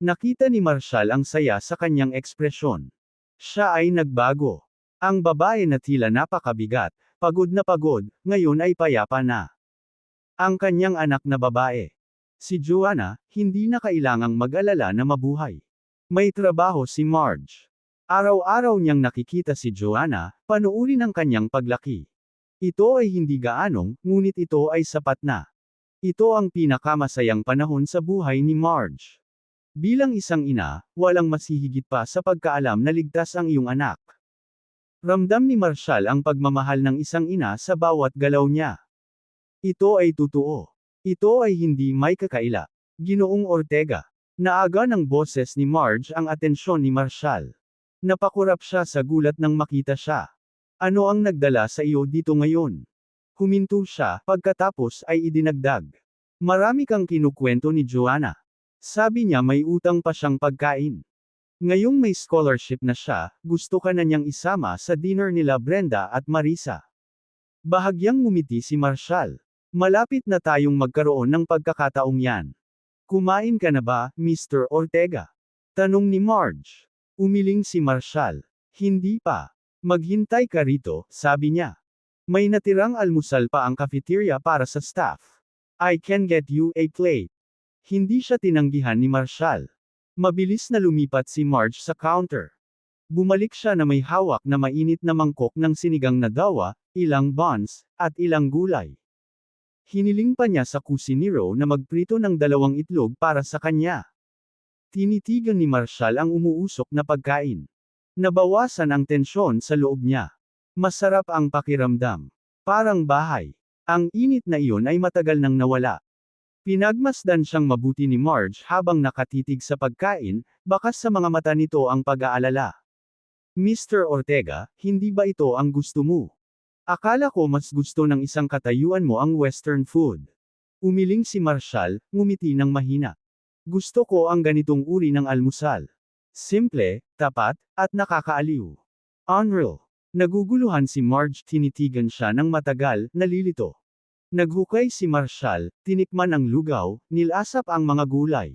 Nakita ni Marshall ang saya sa kanyang ekspresyon. Siya ay nagbago. Ang babae na tila napakabigat, Pagod na pagod, ngayon ay payapa na. Ang kanyang anak na babae. Si Joanna, hindi na kailangang mag-alala na mabuhay. May trabaho si Marge. Araw-araw niyang nakikita si Joanna, panuuri ng kanyang paglaki. Ito ay hindi gaanong, ngunit ito ay sapat na. Ito ang pinakamasayang panahon sa buhay ni Marge. Bilang isang ina, walang masihigit pa sa pagkaalam na ligtas ang iyong anak. Ramdam ni Marshall ang pagmamahal ng isang ina sa bawat galaw niya. Ito ay totoo. Ito ay hindi may kakaila. Ginoong Ortega. Naaga ng boses ni Marge ang atensyon ni Marshall. Napakurap siya sa gulat nang makita siya. Ano ang nagdala sa iyo dito ngayon? Huminto siya, pagkatapos ay idinagdag. Marami kang kinukwento ni Joanna. Sabi niya may utang pa siyang pagkain. Ngayong may scholarship na siya, gusto ka na niyang isama sa dinner nila Brenda at Marisa. Bahagyang ngumiti si Marshall. Malapit na tayong magkaroon ng pagkakataong yan. Kumain ka na ba, Mr. Ortega? Tanong ni Marge. Umiling si Marshall. Hindi pa. Maghintay ka rito, sabi niya. May natirang almusal pa ang cafeteria para sa staff. I can get you a plate. Hindi siya tinanggihan ni Marshall. Mabilis na lumipat si Marge sa counter. Bumalik siya na may hawak na mainit na mangkok ng sinigang na dawa, ilang buns, at ilang gulay. Hiniling pa niya sa kusinero na magprito ng 2 itlog para sa kanya. Tinitigan ni Marshall ang umuusok na pagkain. Nabawasan ang tensyon sa loob niya. Masarap ang pakiramdam. Parang bahay. Ang init na iyon ay matagal nang nawala. Pinagmasdan siyang mabuti ni Marge habang nakatitig sa pagkain, bakas sa mga mata nito ang pag-aalala. Mr. Ortega, hindi ba ito ang gusto mo? Akala ko mas gusto ng isang katayuan mo ang western food. Umiling si Marshall, ngumiti ng mahina. Gusto ko ang ganitong uri ng almusal. Simple, tapat, at nakakaaliw. Unreal. Naguguluhan si Marge, tinitigan siya ng matagal, nalilito. Naghukay si Marshall, tinikman ang lugaw, nilasap ang mga gulay.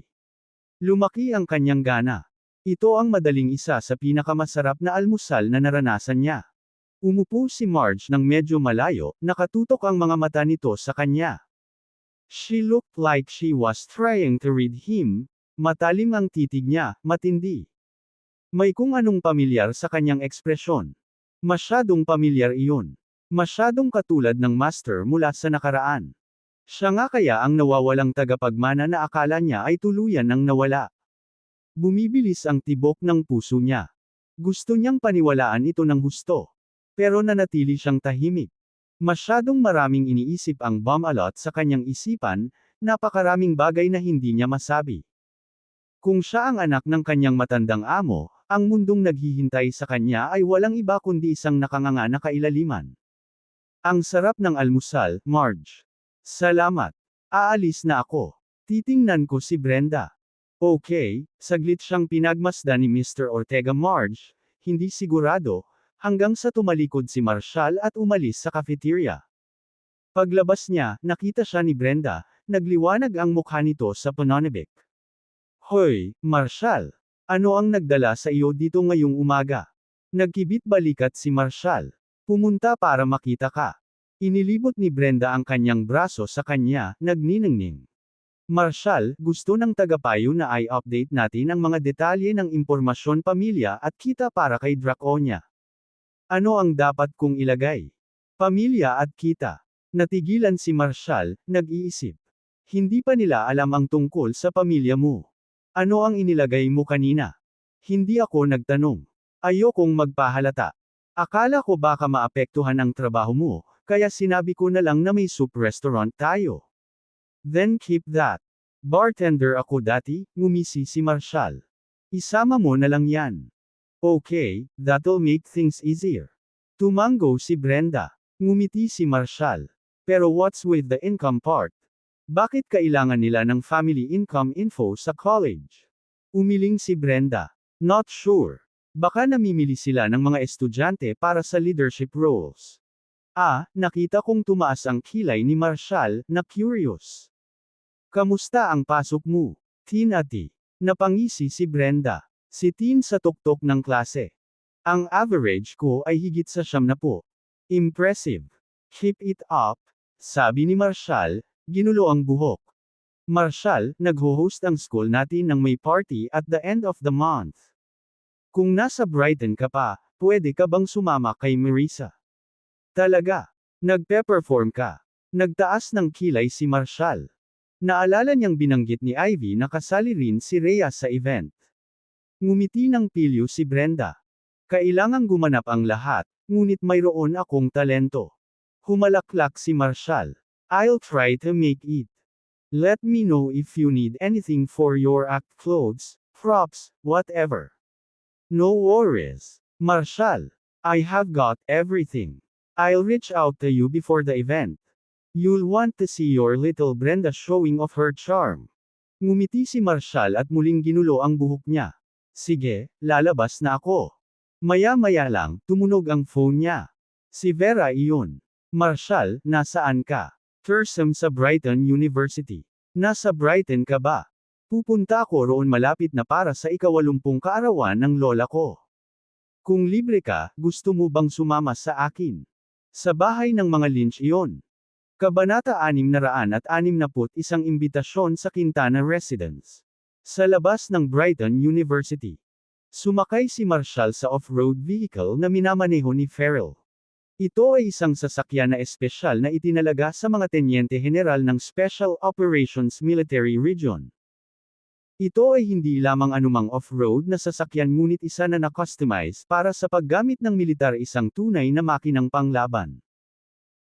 Lumaki ang kanyang gana. Ito ang madaling isa sa pinakamasarap na almusal na naranasan niya. Umupo si Marge ng medyo malayo, nakatutok ang mga mata nito sa kanya. She looked like she was trying to read him, matalim ang titig niya, matindi. May kung anong pamilyar sa kanyang ekspresyon. Masyadong pamilyar iyon. Masyadong katulad ng master mula sa nakaraan. Siya nga kaya ang nawawalang tagapagmana na akala niya ay tuluyan nang nawala. Bumibilis ang tibok ng puso niya. Gusto niyang paniwalaan ito ng husto. Pero nanatili siyang tahimik. Masyadong maraming iniisip ang Bamalot sa kanyang isipan, napakaraming bagay na hindi niya masabi. Kung siya ang anak ng kanyang matandang amo, ang mundong naghihintay sa kanya ay walang iba kundi isang nakanganga na kailaliman. Ang sarap ng almusal, Marge. Salamat. Aalis na ako. Titingnan ko si Brenda. Okay, saglit siyang pinagmasdan ni Mr. Ortega. Marge, hindi sigurado, hanggang sa tumalikod si Marshall at umalis sa cafeteria. Paglabas niya, nakita siya ni Brenda, nagliwanag ang mukha nito sa pananabik. Hoy, Marshall! Ano ang nagdala sa iyo dito ngayong umaga? Nagkibit balikat si Marshall. Pumunta para makita ka. Inilibot ni Brenda ang kanyang braso sa kanya, nagniningning. Marshall, gusto ng tagapayo na i-update natin ang mga detalye ng impormasyon pamilya at kita para kay Draconia. Ano ang dapat kong ilagay? Pamilya at kita. Natigilan si Marshall, nag-iisip. Hindi pa nila alam ang tungkol sa pamilya mo. Ano ang inilagay mo kanina? Hindi ako nagtanong. Ayokong magpahalata. Akala ko baka maapektuhan ang trabaho mo, kaya sinabi ko na lang na may soup restaurant tayo. Then keep that. Bartender ako dati, ngumisi si Marshall. Isama mo na lang yan. Okay, that'll make things easier. Tumango si Brenda. Ngumiti si Marshall. Pero what's with the income part? Bakit kailangan nila ng family income info sa college? Umiling si Brenda. Not sure. Baka namimili sila ng mga estudyante para sa leadership roles. Nakita kong tumaas ang kilay ni Marshall, na curious. Kamusta ang pasok mo, Tinati? Napangisi si Brenda. Si Tin sa tuktok ng klase. Ang average ko ay higit sa 70. Impressive. Keep it up, sabi ni Marshall, ginulo ang buhok. Marshall, nagho-host ang school natin ng may party at the end of the month. Kung nasa Brighton ka pa, pwede ka bang sumama kay Marissa? Talaga? Nagpe-perform ka? Nagtaas ng kilay si Marshall. Naalala niyang binanggit ni Ivy na kasali rin si Rhea sa event. Ngumiti ng pilyo si Brenda. Kailangang gumanap ang lahat, ngunit mayroon akong talento. Humalaklak si Marshall. I'll try to make it. Let me know if you need anything for your act, clothes, props, whatever. No worries, Marshall. I have got everything. I'll reach out to you before the event. You'll want to see your little Brenda showing off her charm. Ngumiti si Marshall at muling ginulo ang buhok niya. Sige, lalabas na ako. Maya-maya lang, tumunog ang phone niya. Si Vera iyon. Marshall, nasaan ka? Thursam sa Brighton University. Nasa Brighton ka ba? Pupunta ako roon malapit na para sa ika-80 kaarawan ng lola ko. Kung libre ka, gusto mo bang sumama sa akin? Sa bahay ng mga Lynch iyon. Kabanata 661 imbitasyon sa Quintana Residence. Sa labas ng Brighton University. Sumakay si Marshall sa off-road vehicle na minamaneho ni Farrell. Ito ay isang sasakyan na espesyal na itinalaga sa mga tenyente general ng Special Operations Military Region. Ito ay hindi lamang anumang off-road na sasakyan ngunit isa na na-customize para sa paggamit ng militar, isang tunay na makinang panglaban.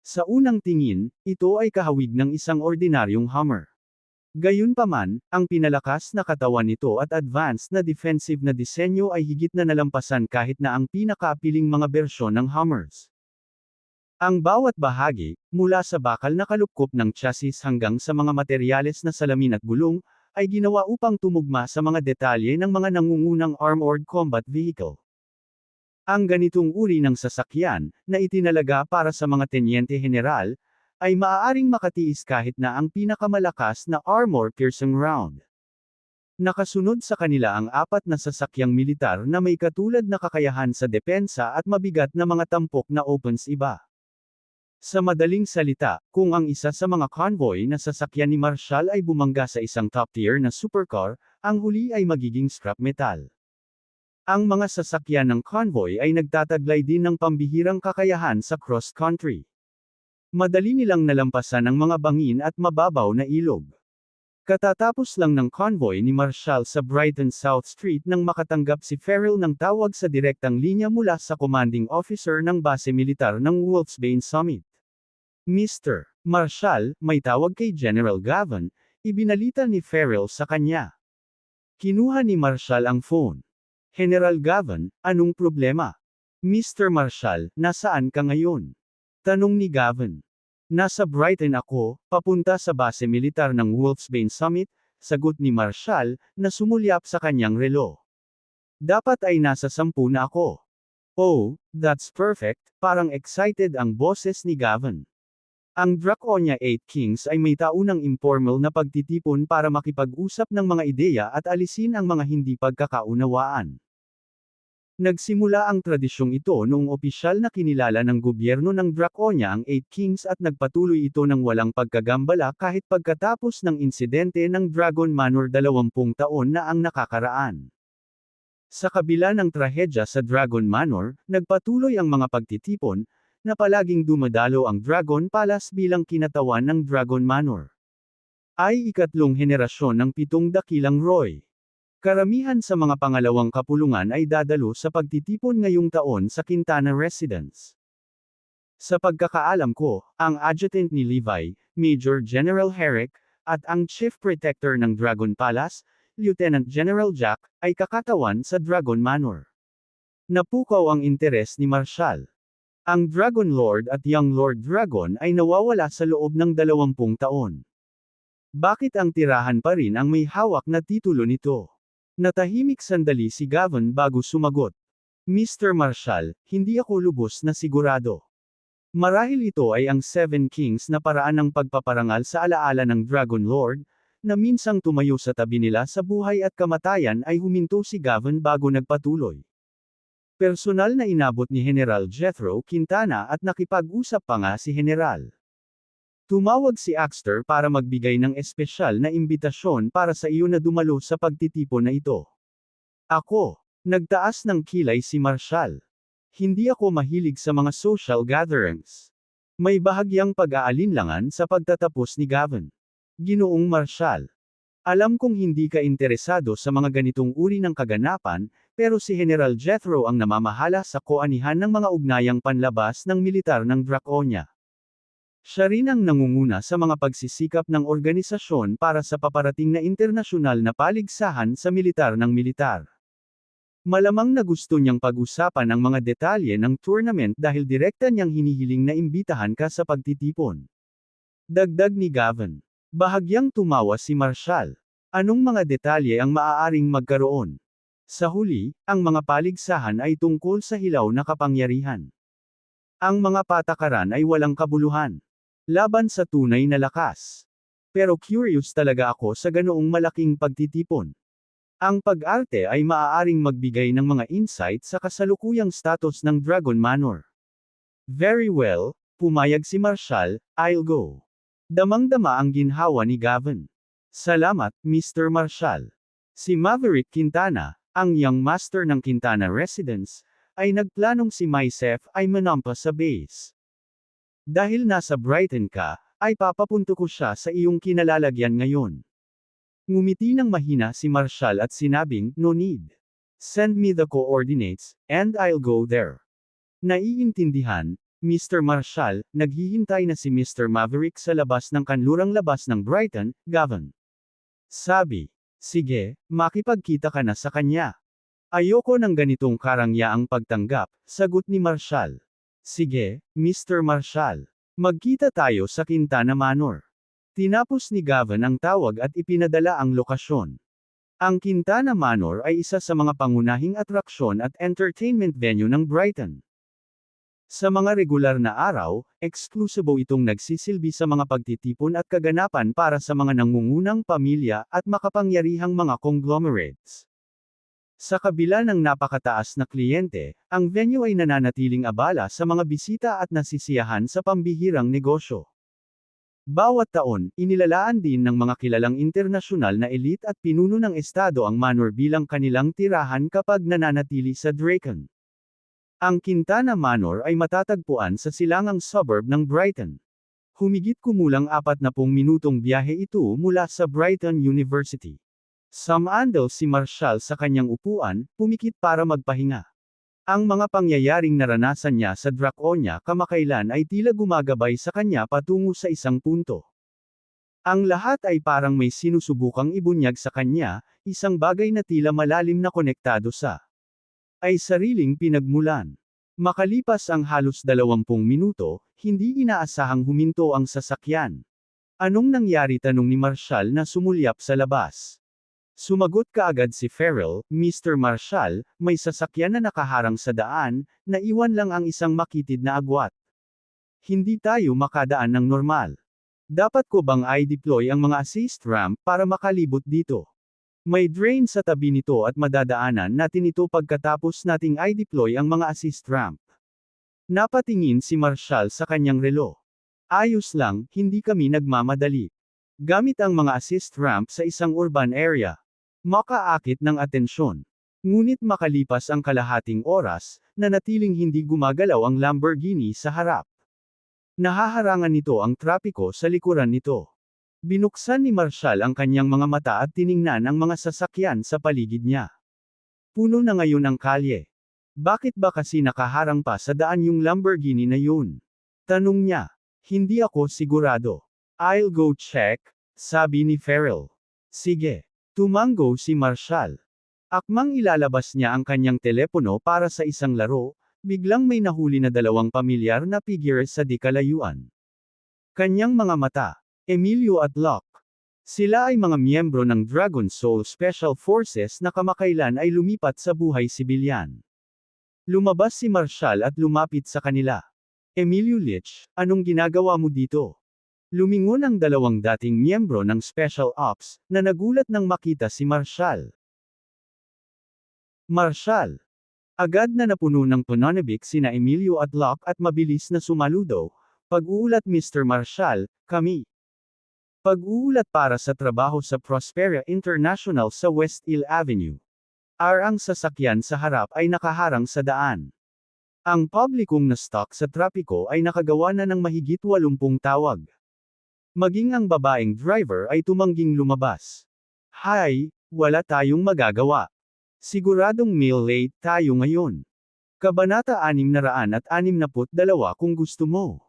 Sa unang tingin, ito ay kahawig ng isang ordinaryong Hummer. Gayunpaman, ang pinalakas na katawan nito at advanced na defensive na disenyo ay higit na nalampasan kahit na ang pinakapiling mga bersyon ng Hummers. Ang bawat bahagi, mula sa bakal na kalupkop ng chassis hanggang sa mga materyales na salamin at gulong, ay ginawa upang tumugma sa mga detalye ng mga nangungunang armored combat vehicle. Ang ganitong uri ng sasakyan, na itinalaga para sa mga tenyente general, ay maaaring makatiis kahit na ang pinakamalakas na armor-piercing round. Nakasunod sa kanila ang 4 na sasakyang militar na may katulad na kakayahan sa depensa at mabigat na mga tampok na opens iba. Sa madaling salita, kung ang isa sa mga convoy na sasakyan ni Marshall ay bumangga sa isang top-tier na supercar, ang huli ay magiging scrap metal. Ang mga sasakyan ng convoy ay nagtataglay din ng pambihirang kakayahan sa cross-country. Madali nilang nalampasan ang mga bangin at mababaw na ilog. Katatapos lang ng convoy ni Marshall sa Brighton South Street nang makatanggap si Farrell ng tawag sa direktang linya mula sa commanding officer ng base militar ng Wolfsbane Summit. Mr. Marshall, may tawag kay General Gavin, ibinalita ni Farrell sa kanya. Kinuha ni Marshall ang phone. General Gavin, anong problema? Mr. Marshall, nasaan ka ngayon? Tanong ni Gavin. Nasa Brighton ako, papunta sa base militar ng Wolfsbane Summit, sagot ni Marshall, na sumulyap sa kanyang relo. Dapat ay nasa 10 na ako. Oh, that's perfect, parang excited ang boses ni Gavin. Ang Draconia 8 Kings ay may taunang informal na pagtitipon para makipag-usap ng mga ideya at alisin ang mga hindi pagkakaunawaan. Nagsimula ang tradisyong ito noong opisyal na kinilala ng gobyerno ng Draconia ang 8 Kings at nagpatuloy ito ng walang pagkagambala kahit pagkatapos ng insidente ng Dragon Manor 20 taon na ang nakakaraan. Sa kabila ng trahedya sa Dragon Manor, nagpatuloy ang mga pagtitipon, na palaging dumadalo ang Dragon Palace bilang kinatawan ng Dragon Manor. Ay ikatlong henerasyon ng 7 dakilang Roy. Karamihan sa mga pangalawang kapulungan ay dadalo sa pagtitipon ngayong taon sa Quintana Residence. Sa pagkakaalam ko, ang adjutant ni Levi, Major General Herrick, at ang Chief Protector ng Dragon Palace, Lieutenant General Jack, ay kakatawan sa Dragon Manor. Napukaw ang interes ni Marshall. Ang Dragon Lord at Young Lord Dragon ay nawawala sa loob ng 20 taon. Bakit ang tirahan pa rin ang may hawak na titulo nito? Natahimik sandali si Gavin bago sumagot. Mr. Marshall, hindi ako lubos na sigurado. Marahil ito ay ang 7 Kings na paraan ng pagpaparangal sa alaala ng Dragon Lord, na minsang tumayo sa tabi nila sa buhay at kamatayan ay huminto si Gavin bago nagpatuloy. Personal na inabot ni General Jethro Quintana at nakipag-usap pa nga si General. Tumawag si Axter para magbigay ng espesyal na imbitasyon para sa iyo na dumalo sa pagtitipon na ito. Ako. Nagtaas ng kilay si Marshall. Hindi ako mahilig sa mga social gatherings. May bahagyang pag-aalinlangan sa pagtatapos ni Gavin. Ginoong Marshall. Alam kong hindi ka interesado sa mga ganitong uri ng kaganapan, pero si General Jethro ang namamahala sa koanihan ng mga ugnayang panlabas ng militar ng Draconia. Siya rin ang nangunguna sa mga pagsisikap ng organisasyon para sa paparating na internasyonal na paligsahan sa militar ng militar. Malamang na gusto niyang pag-usapan ang mga detalye ng tournament dahil direkta niyang hinihiling na imbitahan ka sa pagtitipon. Dagdag ni Gavin. Bahagyang tumawa si Marshall. Anong mga detalye ang maaaring magkaroon? Sa huli, ang mga paligsahan ay tungkol sa hilaw na kapangyarihan. Ang mga patakaran ay walang kabuluhan. Laban sa tunay na lakas. Pero curious talaga ako sa ganoong malaking pagtitipon. Ang pag-arte ay maaaring magbigay ng mga insight sa kasalukuyang status ng Dragon Manor. Very well, pumayag si Marshall, I'll go. Damang-dama ang ginhawa ni Gavin. Salamat, Mr. Marshall. Si Maverick Quintana, ang young master ng Quintana Residence, ay nagplanong si Maisef ay manampa sa base. Dahil nasa Brighton ka, ay papapunto ko siya sa iyong kinalalagyan ngayon. Ngumiti ng mahina si Marshall at sinabing, no need. Send me the coordinates, and I'll go there. Naiintindihan, Mr. Marshall, naghihintay na si Mr. Maverick sa labas ng kanlurang labas ng Brighton, Gavin. Sabi, sige, makipagkita ka na sa kanya. Ayoko ng ganitong karangyaang pagtanggap, sagot ni Marshall. Sige, Mr. Marshall. Magkita tayo sa Quintana Manor. Tinapos ni Gavin ang tawag at ipinadala ang lokasyon. Ang Quintana Manor ay isa sa mga pangunahing atraksyon at entertainment venue ng Brighton. Sa mga regular na araw, eksklusibo itong nagsisilbi sa mga pagtitipon at kaganapan para sa mga nangungunang pamilya at makapangyarihang mga conglomerates. Sa kabila ng napakataas na kliyente, ang venue ay nananatiling abala sa mga bisita at nasisiyahan sa pambihirang negosyo. Bawat taon, inilalaan din ng mga kilalang internasyonal na elite at pinuno ng estado ang manor bilang kanilang tirahan kapag nananatili sa Dracon. Ang Quintana Manor ay matatagpuan sa silangang suburb ng Brighton. Humigit kumulang 40 minutong biyahe ito mula sa Brighton University. Sumandal si Marshall sa kanyang upuan, pumikit para magpahinga. Ang mga pangyayaring naranasan niya sa Draconia kamakailan ay tila gumagabay sa kanya patungo sa isang punto. Ang lahat ay parang may sinusubukang ibunyag sa kanya, isang bagay na tila malalim na konektado sa ay sariling pinagmulan. Makalipas ang halos 20 minuto, hindi inaasahang huminto ang sasakyan. Anong nangyari, tanong ni Marshall na sumulyap sa labas. Sumagot kaagad si Farrell, Mr. Marshall, may sasakyan na nakaharang sa daan, naiwan lang ang isang makitid na agwat. Hindi tayo makadaan ng normal. Dapat ko bang i-deploy ang mga assist ramp para makalibot dito? May drain sa tabi nito at madadaanan natin ito pagkatapos nating i-deploy ang mga assist ramp. Napatingin si Marshall sa kanyang relo. Ayos lang, hindi kami nagmamadali. Gamit ang mga assist ramp sa isang urban area. Makaakit ng atensyon. Ngunit makalipas ang kalahating oras, nanatiling hindi gumagalaw ang Lamborghini sa harap. Nahaharangan nito ang trapiko sa likuran nito. Binuksan ni Marshall ang kanyang mga mata at tiningnan ang mga sasakyan sa paligid niya. Puno na ngayon ang kalye. Bakit ba kasi nakaharang pa sa daan yung Lamborghini na yun? Tanong niya. Hindi ako sigurado. I'll go check, sabi ni Farrell. Sige. Tumanggo si Marshall. Akmang ilalabas niya ang kanyang telepono para sa isang laro, biglang may nahuli na 2 pamilyar na figure sa di kalayuan. Kanyang mga mata. Emilio at Locke. Sila ay mga miyembro ng Dragon Soul Special Forces na kamakailan ay lumipat sa buhay sibilyan. Lumabas si Marshall at lumapit sa kanila. Emilio Lich, anong ginagawa mo dito? Lumingon ang 2 dating miyembro ng Special Ops, na nagulat nang makita si Marshall. Marshall. Agad na napuno ng pananabik sina Emilio at Locke at mabilis na sumaludo. Pag-uulat Mr. Marshall, kami. Pag-uulat para sa trabaho sa Prospera International sa West Hill Avenue. Ang sasakyan sa harap ay nakaharang sa daan. Ang publikong na stock sa trapiko ay nakagawa na ng mahigit 80 tawag. Maging ang babaeng driver ay tumangging lumabas. Hay, wala tayong magagawa. Siguradong meal late tayo ngayon. Kabanata 662 kung gusto mo.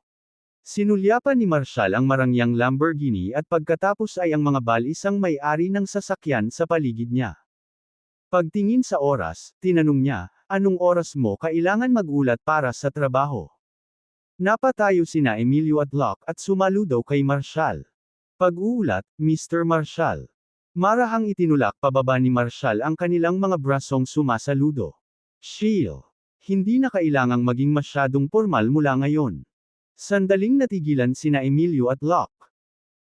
Sinulyapan ni Marshall ang marangyang Lamborghini at pagkatapos ay ang mga balisang may-ari ng sasakyan sa paligid niya. Pagtingin sa oras, tinanong niya, anong oras mo kailangan magulat para sa trabaho? Napatayo sina Emilio at Locke at sumaludo kay Marshall. Pag-uulat, Mr. Marshall. Marahang itinulak pababa ni Marshall ang kanilang mga brasong sumasaludo. Shield. Hindi na kailangang maging masyadong formal mula ngayon. Sandaling natigilan sina Emilio at Locke.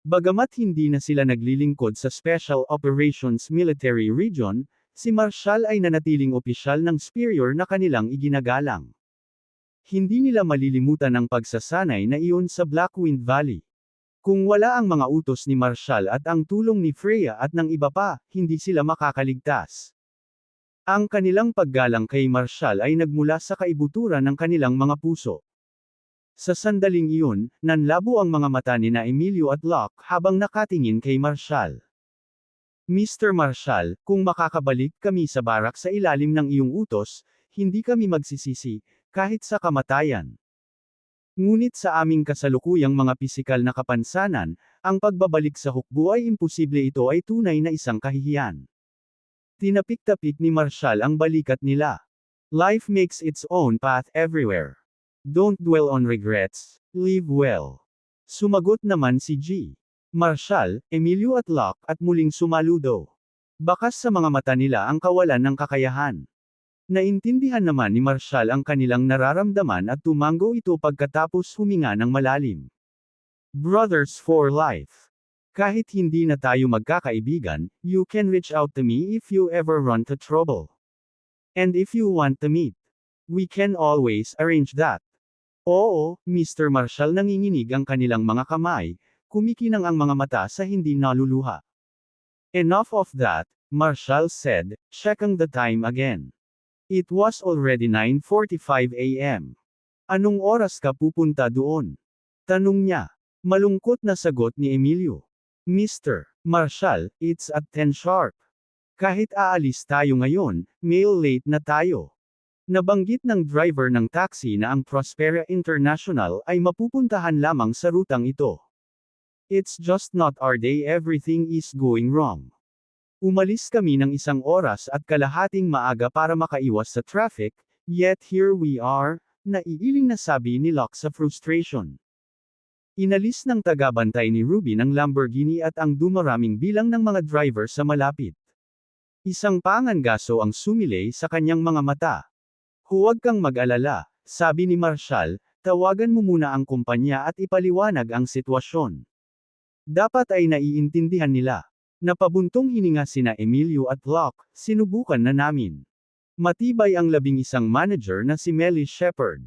Bagamat hindi na sila naglilingkod sa Special Operations Military Region, si Marshall ay nanatiling opisyal ng superior na kanilang iginagalang. Hindi nila malilimutan ang pagsasanay na iyon sa Blackwind Valley. Kung wala ang mga utos ni Marshall at ang tulong ni Freya at ng iba pa, hindi sila makakaligtas. Ang kanilang paggalang kay Marshall ay nagmula sa kaibuturan ng kanilang mga puso. Sa sandaling iyon, nanlabo ang mga mata ni na Emilio at Locke habang nakatingin kay Marshall. Mr. Marshall, kung makakabalik kami sa barak sa ilalim ng iyong utos, hindi kami magsisisi, kahit sa kamatayan. Ngunit sa aming kasalukuyang mga pisikal na kapansanan, ang pagbabalik sa hukbo ay imposible, ito ay tunay na isang kahihiyan. Tinapik-tapik ni Marshall ang balikat nila. Life makes its own path everywhere. Don't dwell on regrets, live well. Sumagot naman si G. Marshall, Emilio at Locke at muling sumaludo. Bakas sa mga mata nila ang kawalan ng kakayahan. Naintindihan naman ni Marshall ang kanilang nararamdaman at tumango ito pagkatapos huminga ng malalim. Brothers for life. Kahit hindi na tayo magkakaibigan, you can reach out to me if you ever run to trouble. And if you want to meet, we can always arrange that. Oo, Mr. Marshall, nanginginig ang kanilang mga kamay, kumikinang ang mga mata sa hindi naluluha. Enough of that, Marshall said, checking the time again. It was already 9:45 a.m. Anong oras ka pupunta doon? Tanong niya. Malungkot na sagot ni Emilio. Mr. Marshall, it's at 10 sharp. Kahit aalis tayo ngayon, mail late na tayo. Nabanggit ng driver ng taxi na ang Prospera International ay mapupuntahan lamang sa rutang ito. It's just not our day, everything is going wrong. Umalis kami ng 1 oras at kalahating maaga para makaiwas sa traffic, yet here we are, naiiling na sabi ni Locke sa frustration. Inalis ng tagabantay ni Ruby ng Lamborghini at ang dumaraming bilang ng mga driver sa malapit. Isang pangangaso ang sumilay sa kanyang mga mata. Huwag kang mag-alala, sabi ni Marshall, tawagan mo muna ang kumpanya at ipaliwanag ang sitwasyon. Dapat ay naiintindihan nila. Napabuntong hininga sina Emilio at Locke, sinubukan na namin. Matibay ang 11 manager na si Melly Shepard.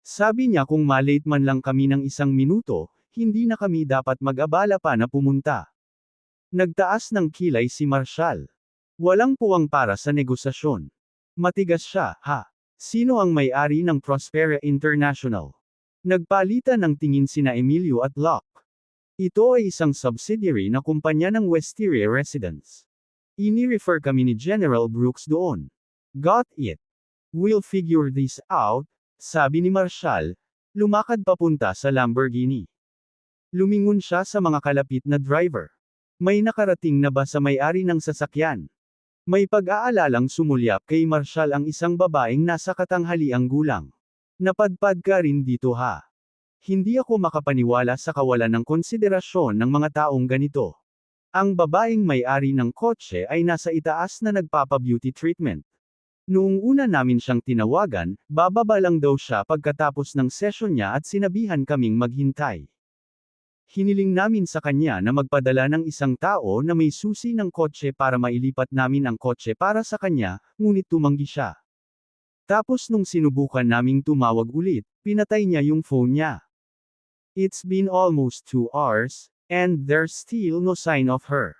Sabi niya kung malate man lang kami ng 1 minuto, hindi na kami dapat mag-abala pa na pumunta. Nagtaas ng kilay si Marshall. Walang puwang para sa negosasyon. Matigas siya, ha? Sino ang may-ari ng Prospera International? Nagpalitan ng tingin sina Emilio at Locke. Ito ay isang subsidiary na kumpanya ng Wisteria Residence. Ini-refer kami ni General Brooks doon. Got it? We'll figure this out, sabi ni Marshall, lumakad papunta sa Lamborghini. Lumingon siya sa mga kalapit na driver. May nakarating na ba sa may-ari ng sasakyan? May pag-aalalang sumulyap kay Marshall ang isang babaeng nasa katanghaliang gulang. Napadpad ka rin dito, ha? Hindi ako makapaniwala sa kawalan ng konsiderasyon ng mga taong ganito. Ang babaeng may-ari ng kotse ay nasa itaas na nagpapa-beauty treatment. Noong una namin siyang tinawagan, bababa lang daw siya pagkatapos ng session niya at sinabihan kaming maghintay. Hiniling namin sa kanya na magpadala ng isang tao na may susi ng kotse para mailipat namin ang kotse para sa kanya, ngunit tumanggi siya. Tapos nung sinubukan naming tumawag ulit, pinatay niya yung phone niya. It's been almost 2 hours, and there's still no sign of her.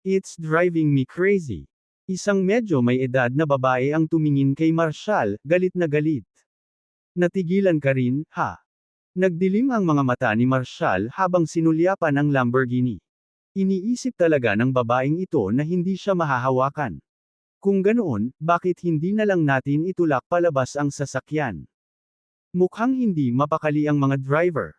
It's driving me crazy. Isang medyo may edad na babae ang tumingin kay Marshall, galit na galit. Natigilan ka rin, ha? Nagdilim ang mga mata ni Marshall habang sinulyapan ang Lamborghini. Iniisip talaga ng babaeng ito na hindi siya mahahawakan. Kung ganoon, bakit hindi na lang natin itulak palabas ang sasakyan? Mukhang hindi mapakali ang mga driver.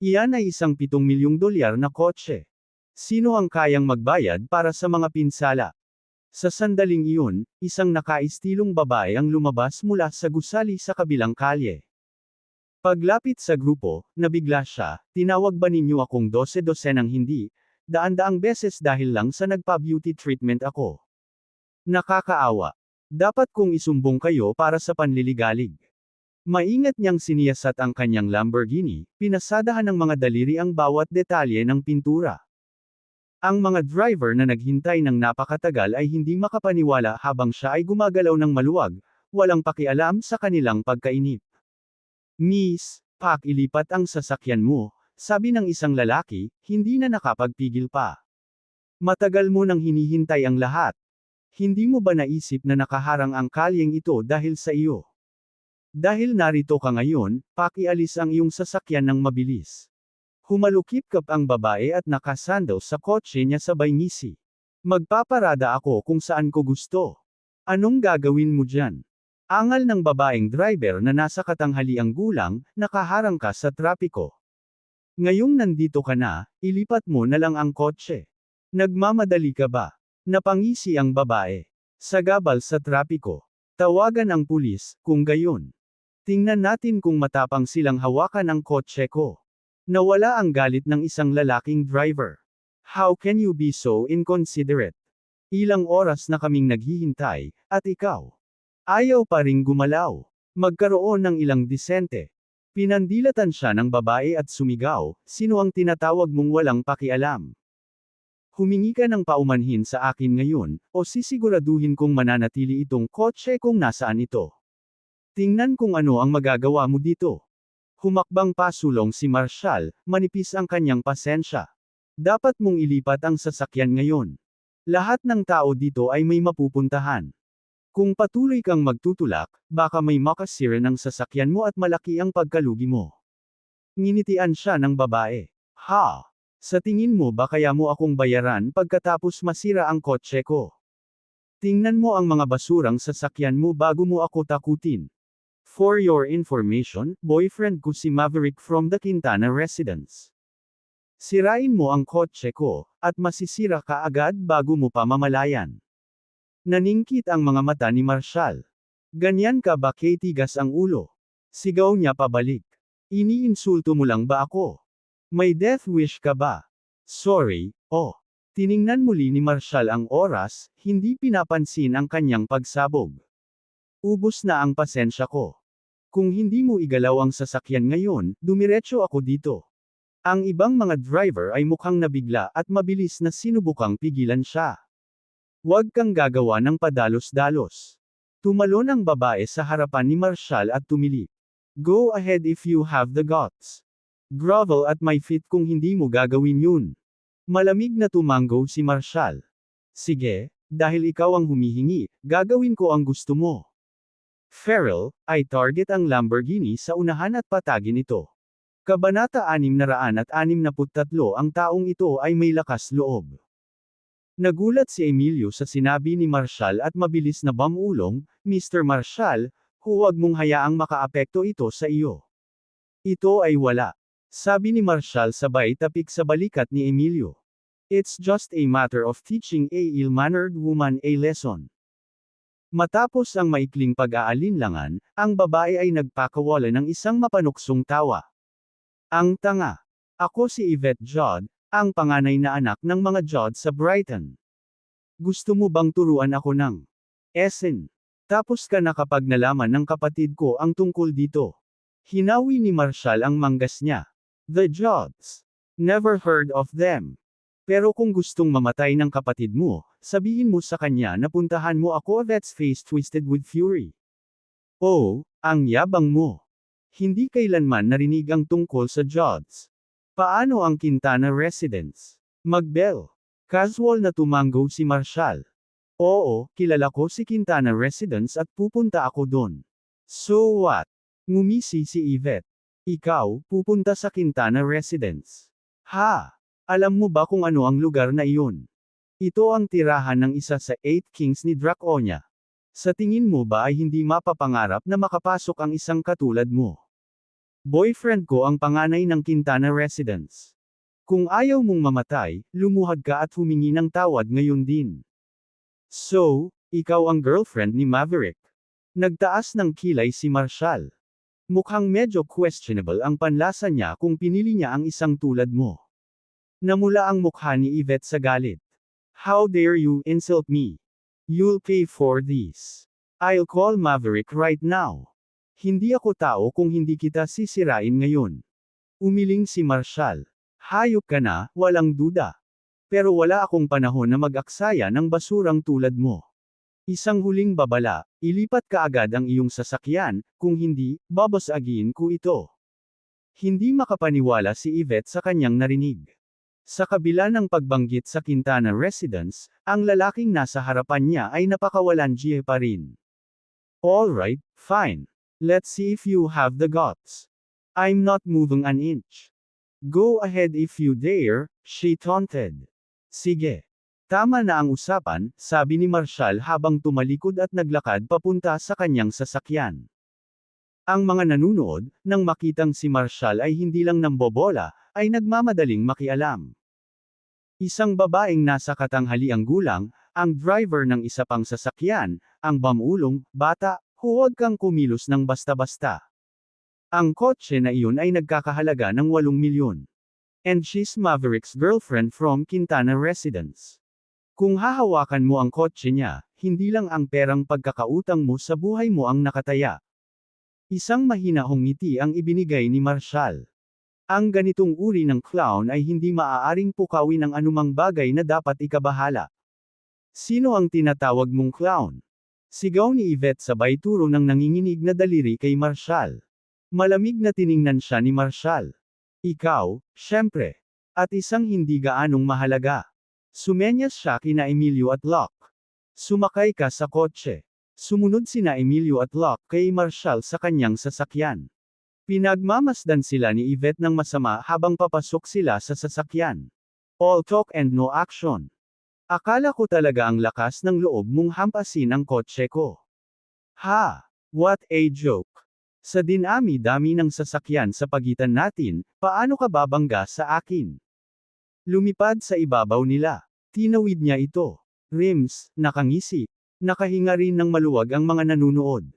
Iyan ay isang $7 milyong na kotse. Sino ang kayang magbayad para sa mga pinsala? Sa sandaling iyon, isang nakaistilong babae ang lumabas mula sa gusali sa kabilang kalye. Paglapit sa grupo, nabigla siya, tinawag ba ninyo akong 12 ng hindi, daan-daang beses dahil lang sa nagpa-beauty treatment ako. Nakakaawa. Dapat kong isumbong kayo para sa panliligalig. Maingat niyang siniyasat ang kanyang Lamborghini, pinasadahan ng mga daliri ang bawat detalye ng pintura. Ang mga driver na naghintay ng napakatagal ay hindi makapaniwala habang siya ay gumagalaw ng maluwag, walang pakialam sa kanilang pagkainip. Miss, ilipat ang sasakyan mo, sabi ng isang lalaki, hindi na nakapagpigil pa. Matagal mo nang hinihintay ang lahat. Hindi mo ba naisip na nakaharang ang kalyeng ito dahil sa iyo? Dahil narito ka ngayon, pakialis ang iyong sasakyan ng mabilis. Humalukip-kap ang babae at nakasando sa kotse niya sabay ngisi. Magpaparada ako kung saan ko gusto. Anong gagawin mo dyan? Angal ng babaeng driver na nasa katanghaliang gulang, nakaharang ka sa trapiko. Ngayong nandito ka na, ilipat mo na lang ang kotse. Nagmamadali ka ba? Napangisi ang babae. Sagabal sa trapiko. Tawagan ang pulis, kung gayon. Tingnan natin kung matapang silang hawakan ang kotse ko. Nawala ang galit ng isang lalaking driver. How can you be so inconsiderate? Ilang oras na kaming naghihintay, at ikaw? Ayaw pa ring gumalaw. Magkaroon ng ilang disente. Pinandilatan siya ng babae at sumigaw, sino ang tinatawag mong walang pakialam? Humingi ka ng paumanhin sa akin ngayon, o sisiguraduhin kong mananatili itong kotse kung nasaan ito. Tingnan kung ano ang magagawa mo dito. Humakbang pasulong si Marshall, manipis ang kanyang pasensya. Dapat mong ilipat ang sasakyan ngayon. Lahat ng tao dito ay may mapupuntahan. Kung patuloy kang magtutulak, baka may makasira ng sasakyan mo at malaki ang pagkalugi mo. Nginitian siya ng babae. Ha? Sa tingin mo ba kaya mo akong bayaran pagkatapos masira ang kotse ko? Tingnan mo ang mga basurang sasakyan mo bago mo ako takutin. For your information, boyfriend ko si Maverick from the Quintana residence. Sirain mo ang kotse ko, at masisira ka agad bago mo pa mamalayan. Naningkit ang mga mata ni Marshall. Ganyan ka ba tigas ang ulo? Sigaw niya pabalik. Iniinsulto mo lang ba ako? May death wish ka ba? Sorry, oh. Tiningnan muli ni Marshall ang oras, hindi pinapansin ang kanyang pagsabog. Ubos na ang pasensya ko. Kung hindi mo igalaw ang sasakyan ngayon, dumiretso ako dito. Ang ibang mga driver ay mukhang nabigla at mabilis na sinubukang pigilan siya. Huwag kang gagawa ng padalos-dalos. Tumalon ang babae sa harapan ni Marshall at tumili. Go ahead if you have the guts. Grovel at my feet kung hindi mo gagawin yun. Malamig na tumanggo si Marshall. Sige, dahil ikaw ang humihingi, gagawin ko ang gusto mo. Farrell, ay target ang Lamborghini sa unahan at patagin ito. Kabanata 663 ang taong ito ay may lakas loob. Nagulat si Emilio sa sinabi ni Marshall at mabilis na bumulong, Mr. Marshall, huwag mong hayaang makaapekto ito sa iyo. Ito ay wala. Sabi ni Marshall sabay tapik sa balikat ni Emilio. It's just a matter of teaching a ill-mannered woman a lesson. Matapos ang maikling pag-aalinlangan, ang babae ay nagpakawala ng isang mapanuksong tawa. Ang tanga. Ako si Yvette Judd, ang panganay na anak ng mga Judd sa Brighton. Gusto mo bang turuan ako ng Essen? Tapos ka na kapag nalaman ng kapatid ko ang tungkol dito. Hinawi ni Marshall ang manggas niya. The Judds. Never heard of them. Pero kung gustong mamatay ng kapatid mo, sabihin mo sa kanya na puntahan mo ako. That's face twisted with fury. Oh, ang yabang mo. Hindi kailanman narinig ang tungkol sa Jods. Paano ang Quintana Residence? Magbel. Casual na tumango si Marshall. Oo, kilala ko si Quintana Residence at pupunta ako doon. So what? Ngumisi si Yvette. Ikaw, pupunta sa Quintana Residence. Ha? Alam mo ba kung ano ang lugar na iyon? Ito ang tirahan ng isa sa 8 kings ni Draconia. Sa tingin mo ba ay hindi mapapangarap na makapasok ang isang katulad mo? Boyfriend ko ang panganay ng Quintana Residence. Kung ayaw mong mamatay, lumuhad ka at humingi ng tawad ngayon din. So, ikaw ang girlfriend ni Maverick. Nagtaas ng kilay si Marshall. Mukhang medyo questionable ang panlasa niya kung pinili niya ang isang tulad mo. Namula ang mukha ni Yvette sa galit. How dare you insult me? You'll pay for this. I'll call Maverick right now. Hindi ako tao kung hindi kita sisirain ngayon. Umiling si Marshall. Hayop ka na, walang duda. Pero wala akong panahon na mag-aksaya ng basurang tulad mo. Isang huling babala, ilipat ka agad ang iyong sasakyan, kung hindi, babasagin ko ito. Hindi makapaniwala si Yvette sa kanyang narinig. Sa kabila ng pagbanggit sa Quintana Residence, ang lalaking nasa harapan niya ay napakawalanjiye pa rin. Alright, fine. Let's see if you have the guts. I'm not moving an inch. Go ahead if you dare, she taunted. Sige. Tama na ang usapan, sabi ni Marshall habang tumalikod at naglakad papunta sa kanyang sasakyan. Ang mga nanunood, nang makitang si Marshall ay hindi lang nambobola, ay nagmamadaling makialam. Isang babaeng nasa katanghaliang gulang, ang driver ng isa pang sasakyan, ang bamulong, bata, huwag kang kumilos ng basta-basta. Ang kotse na iyon ay nagkakahalaga ng 8 milyon. And she's Maverick's girlfriend from Quintana Residence. Kung hahawakan mo ang kotse niya, hindi lang ang perang pagkakautang mo sa buhay mo ang nakataya. Isang mahinahong ngiti ang ibinigay ni Marshall. Ang ganitong uri ng clown ay hindi maaaring pukawin ang anumang bagay na dapat ikabahala. Sino ang tinatawag mong clown? Sigaw ni Yvette sabay turo ng nanginginig na daliri kay Marshall. Malamig na tiningnan siya ni Marshall. Ikaw, syempre. At isang hindi gaanong mahalaga. Sumenyas siya kina Emilio at Locke. Sumakay ka sa kotse. Sumunod sina Emilio at Locke kay Marshall sa kanyang sasakyan. Pinagmamasdan sila ni Yvette ng masama habang papasok sila sa sasakyan. All talk and no action. Akala ko talaga ang lakas ng loob mong hampasin ang kotse ko. Ha! What a joke! Sa dinami-dami ng sasakyan sa pagitan natin, paano ka babangga sa akin? Lumipad sa ibabaw nila. Tinawid niya ito. Rims, nakangisi. Nakahinga rin ng maluwag ang mga nanunood.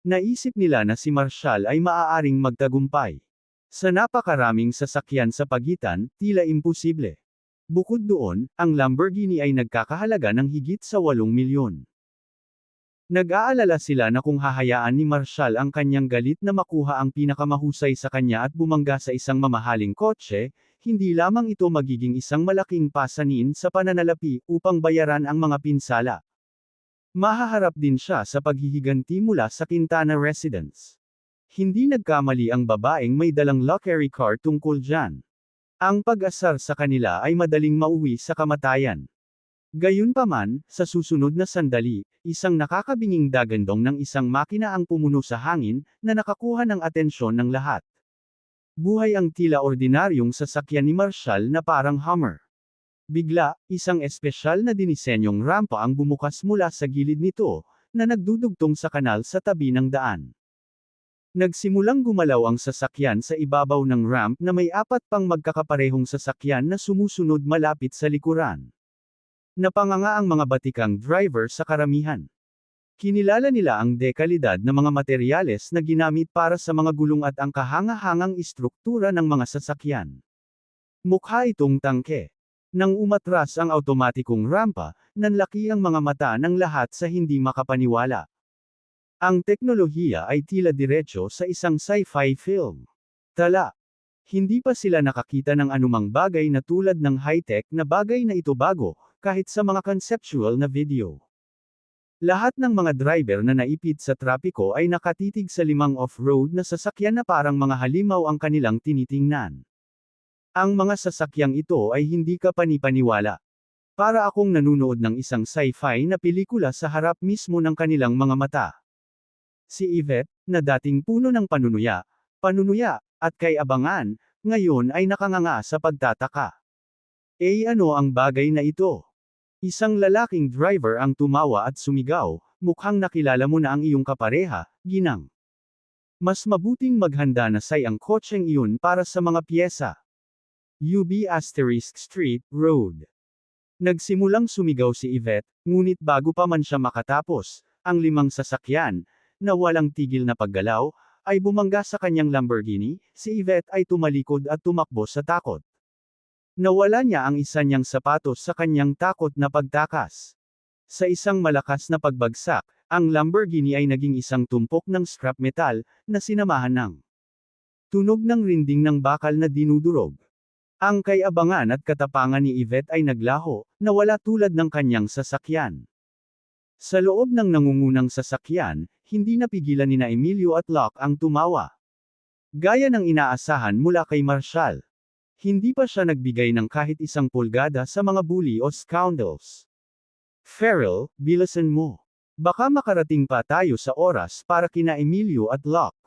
Naisip nila na si Marshall ay maaaring magtagumpay. Sa napakaraming sasakyan sa pagitan, tila imposible. Bukod doon, ang Lamborghini ay nagkakahalaga ng higit sa 8 milyon. Nag-aalala sila na kung hahayaan ni Marshall ang kanyang galit na makuha ang pinakamahusay sa kanya at bumangga sa isang mamahaling kotse, hindi lamang ito magiging isang malaking pasanin sa pananalapi upang bayaran ang mga pinsala. Mahaharap din siya sa paghihiganti mula sa Quintana Residence. Hindi nagkamali ang babaeng may dalang luxury car tungkol dyan. Ang pag-asar sa kanila ay madaling mauwi sa kamatayan. Gayunpaman, sa susunod na sandali, isang nakakabinging dagandong ng isang makina ang pumuno sa hangin, na nakakuha ng atensyon ng lahat. Buhay ang tila ordinaryong sasakyan ni Marshall na parang Hummer. Bigla, isang espesyal na dinisenyong rampa ang bumukas mula sa gilid nito, na nagdudugtong sa kanal sa tabi ng daan. Nagsimulang gumalaw ang sasakyan sa ibabaw ng ramp na may 4 pang magkakaparehong sasakyan na sumusunod malapit sa likuran. Napanganga ang mga batikang driver sa karamihan. Kinilala nila ang dekalidad na mga materyales na ginamit para sa mga gulong at ang kahanga-hangang istruktura ng mga sasakyan. Mukha itong tangke. Nang umatras ang automatikong rampa, nanlaki ang mga mata ng lahat sa hindi makapaniwala. Ang teknolohiya ay tila diretso sa isang sci-fi film. Tala. Hindi pa sila nakakita ng anumang bagay na tulad ng high-tech na bagay na ito bago, kahit sa mga conceptual na video. Lahat ng mga driver na naipit sa trapiko ay nakatitig sa 5 off-road na sasakyan na parang mga halimaw ang kanilang tinitingnan. Ang mga sasakyang ito ay hindi ka panipaniwala. Para akong nanunood ng isang sci-fi na pelikula sa harap mismo ng kanilang mga mata. Si Yvette, na dating puno ng panunuya, at kay-abangan, ngayon ay nakanganga sa pagtataka. Ano ang bagay na ito? Isang lalaking driver ang tumawa at sumigaw, mukhang nakilala mo na ang iyong kapareha, ginang. Mas mabuting maghanda na ang kotseng iyon para sa mga piyesa. UB Street Road. Nagsimulang sumigaw si Yvette, ngunit bago pa man siya makatapos, ang 5 sasakyan, na walang tigil na paggalaw, ay bumangga sa kanyang Lamborghini. Si Yvette ay tumalikod at tumakbo sa takot. Nawala niya ang isa niyang sapatos sa kanyang takot na pagtakas. Sa isang malakas na pagbagsak, ang Lamborghini ay naging isang tumpok ng scrap metal, na sinamahan ng tunog ng rinding ng bakal na dinudurog. Ang kay-abangan at katapangan ni Yvette ay naglaho, nawala tulad ng kanyang sasakyan. Sa loob ng nangungunang sasakyan, hindi napigilan nina Emilio at Locke ang tumawa. Gaya ng inaasahan mula kay Marshall. Hindi pa siya nagbigay ng kahit 1 pulgada sa mga bully o scoundrels. Farrell, bilisan mo. Baka makarating pa tayo sa oras para kina Emilio at Locke.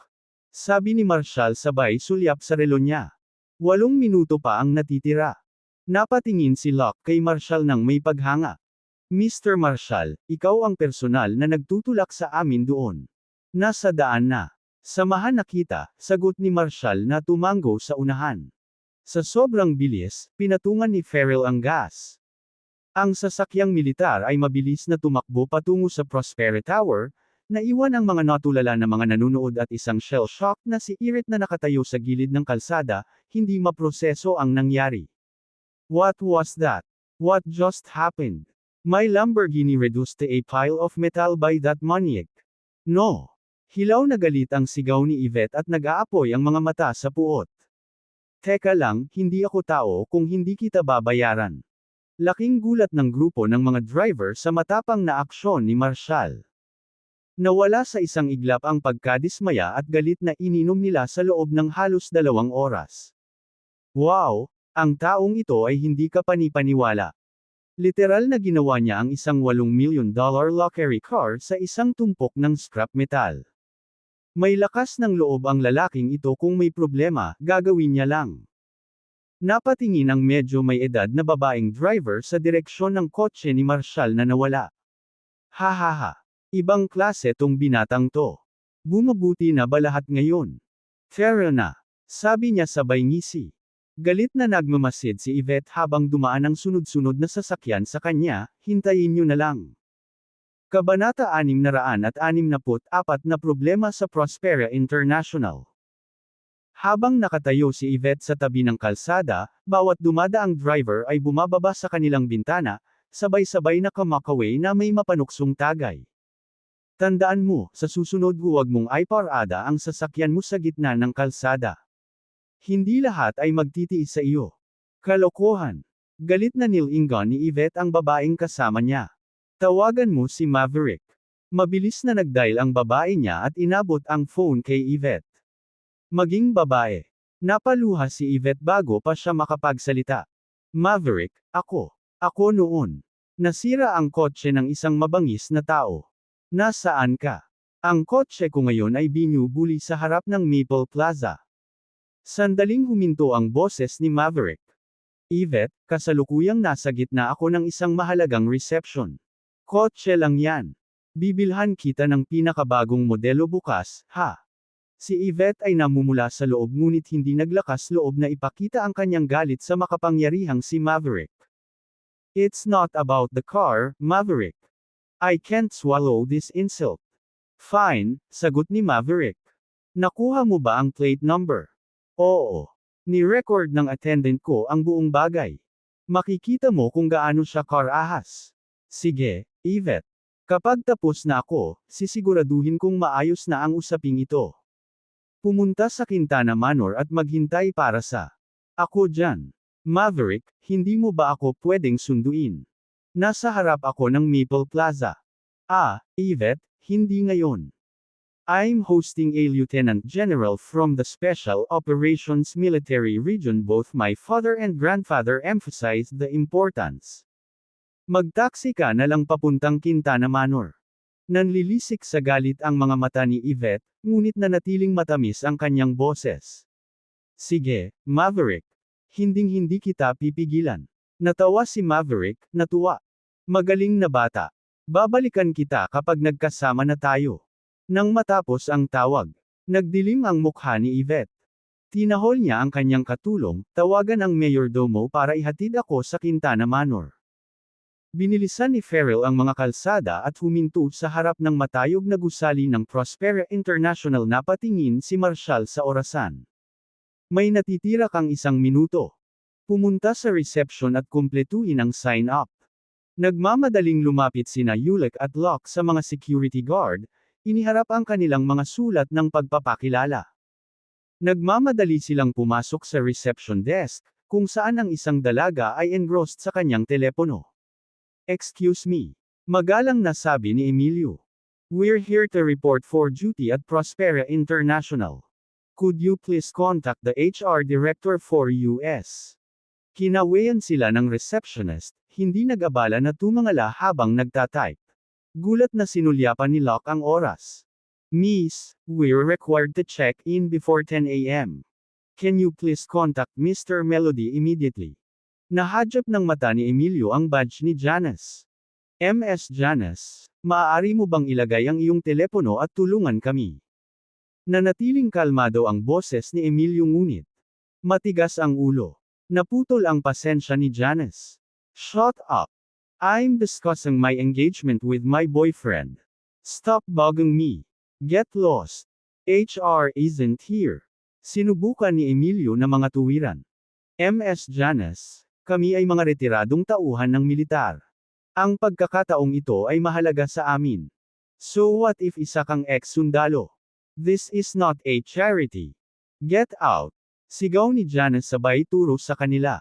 Sabi ni Marshall sabay sulyap sa relo niya. 8 minuto pa ang natitira. Napatingin si Locke kay Marshall nang may paghanga. Mr. Marshall, ikaw ang personal na nagtutulak sa amin doon. Nasa daan na. Samahan na kita, sagot ni Marshall na tumango sa unahan. Sa sobrang bilis, pinatungan ni Farrell ang gas. Ang sasakyang militar ay mabilis na tumakbo patungo sa Prosperity Tower, naiwan ang mga natulala na mga nanunood at isang shell-shock na si Irit na nakatayo sa gilid ng kalsada, hindi maproseso ang nangyari. What was that? What just happened? My Lamborghini reduced to a pile of metal by that maniac. No. Hilaw na galit ang sigaw ni Yvette at nag-aapoy ang mga mata sa puot. Teka lang, hindi ako tao kung hindi kita babayaran. Laking gulat ng grupo ng mga driver sa matapang na aksyon ni Marshall. Nawala sa isang iglap ang pagkadismaya at galit na ininom nila sa loob ng halos 2 oras. Wow! Ang taong ito ay hindi ka panipaniwala. Literal na ginawa niya ang isang $8 million luxury car sa isang tumpok ng scrap metal. May lakas ng loob ang lalaking ito kung may problema, gagawin niya lang. Napatingin ang medyo may edad na babaeng driver sa direksyon ng kotse ni Marshall na nawala. Hahaha. Ibang klase tong binatang to. Bumabuti na ba lahat ngayon? Fair na. Sabi niya sabay ngisi. Galit na nagmamasid si Yvette habang dumaan ang sunod-sunod na sasakyan sa kanya, hintayin niyo na lang. Kabanata 664 na problema sa Prospera International. Habang nakatayo si Yvette sa tabi ng kalsada, bawat dumadaang driver ay bumababa sa kanilang bintana, sabay-sabay na kamakaway na may mapanuksong tagay. Tandaan mo, sa susunod huwag mong iparada ang sasakyan mo sa gitna ng kalsada. Hindi lahat ay magtitiis sa iyo. Kalokohan. Galit na nilingon ni Yvette ang babaeng kasama niya. Tawagan mo si Maverick. Mabilis na nagdial ang babae niya at inabot ang phone kay Yvette. Maging babae. Napaluha si Yvette bago pa siya makapagsalita. Maverick, ako. Ako noon. Nasira ang kotse ng isang mabangis na tao. Nasaan ka? Ang kotse ko ngayon ay binubuli sa harap ng Maple Plaza. Sandaling huminto ang boses ni Maverick. Yvette, kasalukuyang nasa gitna ako ng isang mahalagang reception. Kotse lang yan. Bibilhan kita ng pinakabagong modelo bukas, ha? Si Yvette ay namumula sa loob ngunit hindi naglakas loob na ipakita ang kanyang galit sa makapangyarihang si Maverick. It's not about the car, Maverick. I can't swallow this insult. Fine, sagot ni Maverick. Nakuha mo ba ang plate number? Oo. Ni-record ng attendant ko ang buong bagay. Makikita mo kung gaano siya car-ahas. Sige, Yvette. Kapag tapos na ako, sisiguraduhin kong maayos na ang usaping ito. Pumunta sa Quintana Manor at maghintay para sa ako dyan. Maverick, hindi mo ba ako pwedeng sunduin? Nasa harap ako ng Maple Plaza. Yvette, hindi ngayon. I'm hosting a lieutenant general from the Special Operations Military Region. Both my father and grandfather emphasized the importance. Magtaksi ka na lang papuntang Quintana Manor. Nanlilisik sa galit ang mga mata ni Yvette, ngunit nanatiling matamis ang kanyang boses. Sige, Maverick. Hinding-hindi kita pipigilan. Natawa si Maverick, natuwa. Magaling na bata. Babalikan kita kapag nagkasama na tayo. Nang matapos ang tawag, nagdilim ang mukha ni Yvette. Tinahol niya ang kanyang katulong, tawagan ang mayordomo para ihatid ako sa Quintana Manor. Binilisan ni Farrell ang mga kalsada at huminto sa harap ng matayog na gusali ng Prospera International. Napatingin si Marshall sa orasan. May natitira kang 1 minuto. Pumunta sa reception at kumpletuhin ang sign-up. Nagmamadaling lumapit sina Yulik at Locke sa mga security guard, iniharap ang kanilang mga sulat ng pagpapakilala. Nagmamadali silang pumasok sa reception desk, kung saan ang isang dalaga ay engrossed sa kanyang telepono. Excuse me. Magalang na sabi ni Emilio. We're here to report for duty at Prospera International. Could you please contact the HR director for US? Kinawayan sila ng receptionist, hindi nag-abala na tumangala habang nagtatype. Gulat na sinulyapan ni Locke ang oras. Miss, we're required to check in before 10 a.m. Can you please contact Mr. Melody immediately? Nahadyap ng mata ni Emilio ang badge ni Janice. Ms. Janice, maaari mo bang ilagay ang iyong telepono at tulungan kami? Nanatiling kalmado ang boses ni Emilio ngunit matigas ang ulo. Naputol ang pasensya ni Janice. Shut up. I'm discussing my engagement with my boyfriend. Stop bugging me. Get lost. HR isn't here. Sinubukan ni Emilio na mga tuwiran. Ms. Janice, kami ay mga retiradong tauhan ng militar. Ang pagkakataong ito ay mahalaga sa amin. So what if isa kang ex-sundalo? This is not a charity. Get out. Sigaw ni Janice sabay turo sa kanila.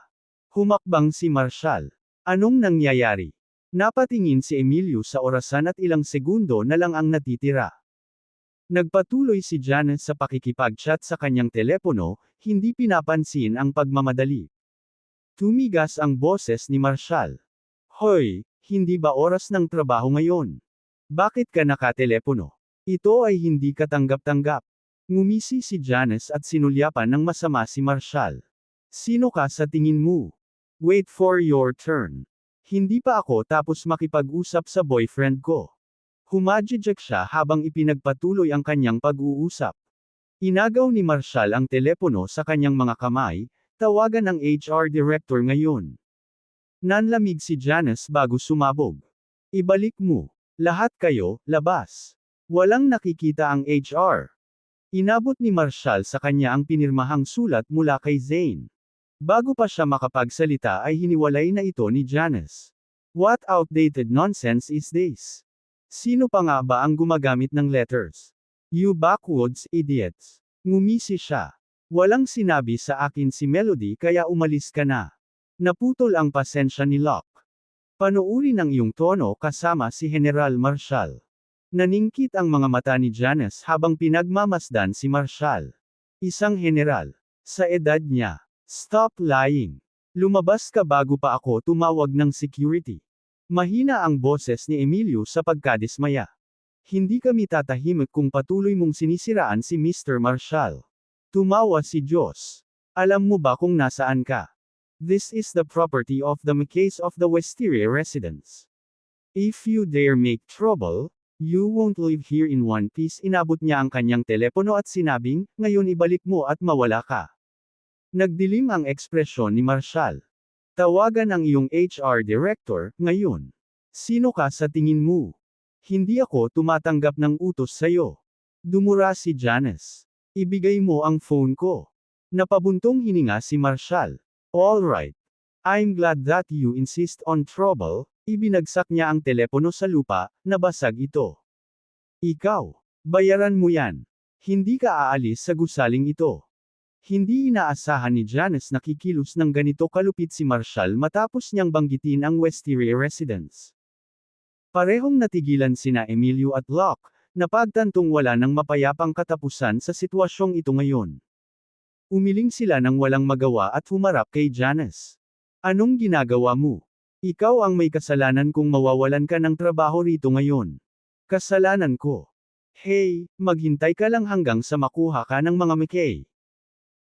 Humakbang si Marshall. Anong nangyayari? Napatingin si Emilio sa orasan at ilang segundo na lang ang natitira. Nagpatuloy si Janice sa pakikipag-chat sa kanyang telepono, hindi pinapansin ang pagmamadali. Tumigas ang boses ni Marshall. Hoy, hindi ba oras ng trabaho ngayon? Bakit ka nakatelepono? Ito ay hindi katanggap-tanggap. Ngumisi si Janice at sinulyapan ng masama si Marshall. Sino ka sa tingin mo? Wait for your turn. Hindi pa ako tapos makipag-usap sa boyfriend ko. Humajijek siya habang ipinagpatuloy ang kanyang pag-uusap. Inagaw ni Marshall ang telepono sa kanyang mga kamay, tawagan ang HR director ngayon. Nanlamig si Janice bago sumabog. Ibalik mo. Lahat kayo, labas. Walang nakikita ang HR. Inabot ni Marshall sa kanya ang pinirmahang sulat mula kay Zane. Bago pa siya makapagsalita ay hiniwalay na ito ni Janice. What outdated nonsense is this? Sino pa nga ba ang gumagamit ng letters? You backwoods idiots. Ngumisi siya. Walang sinabi sa akin si Melody kaya umalis ka na. Naputol ang pasensya ni Locke. Panoorin ang iyong tono kasama si General Marshall. Naningkit ang mga mata ni Janice habang pinagmamasdan si Marshall. Isang general. Sa edad niya. Stop lying. Lumabas ka bago pa ako tumawag ng security. Mahina ang boses ni Emilio sa pagkadismaya. Hindi kami tatahimik kung patuloy mong sinisiraan si Mr. Marshall. Tumawa si Diyos. Alam mo ba kung nasaan ka? This is the property of the Macays of the Wisteria residence. If you dare make trouble, you won't live here in one piece. Inabot niya ang kanyang telepono at sinabing, ngayon ibalik mo at mawala ka. Nagdilim ang ekspresyon ni Marshall. Tawagan ang iyong HR director, ngayon. Sino ka sa tingin mo? Hindi ako tumatanggap ng utos sa'yo. Dumura si Janice. Ibigay mo ang phone ko. Napabuntong hininga si Marshall. Alright. I'm glad that you insist on trouble. Ibinagsak niya ang telepono sa lupa, nabasag ito. Ikaw. Bayaran mo yan. Hindi ka aalis sa gusaling ito. Hindi inaasahan ni Janice na kikilos ng ganito kalupit si Marshall matapos niyang banggitin ang Wisteria residence. Parehong natigilan sina Emilio at Locke, na pagtantong wala ng mapayapang katapusan sa sitwasyong ito ngayon. Umiling sila ng walang magawa at humarap kay Janice. Anong ginagawa mo? Ikaw ang may kasalanan kung mawawalan ka ng trabaho rito ngayon. Kasalanan ko. Hey, maghintay ka lang hanggang sa makuha ka ng mga McKay.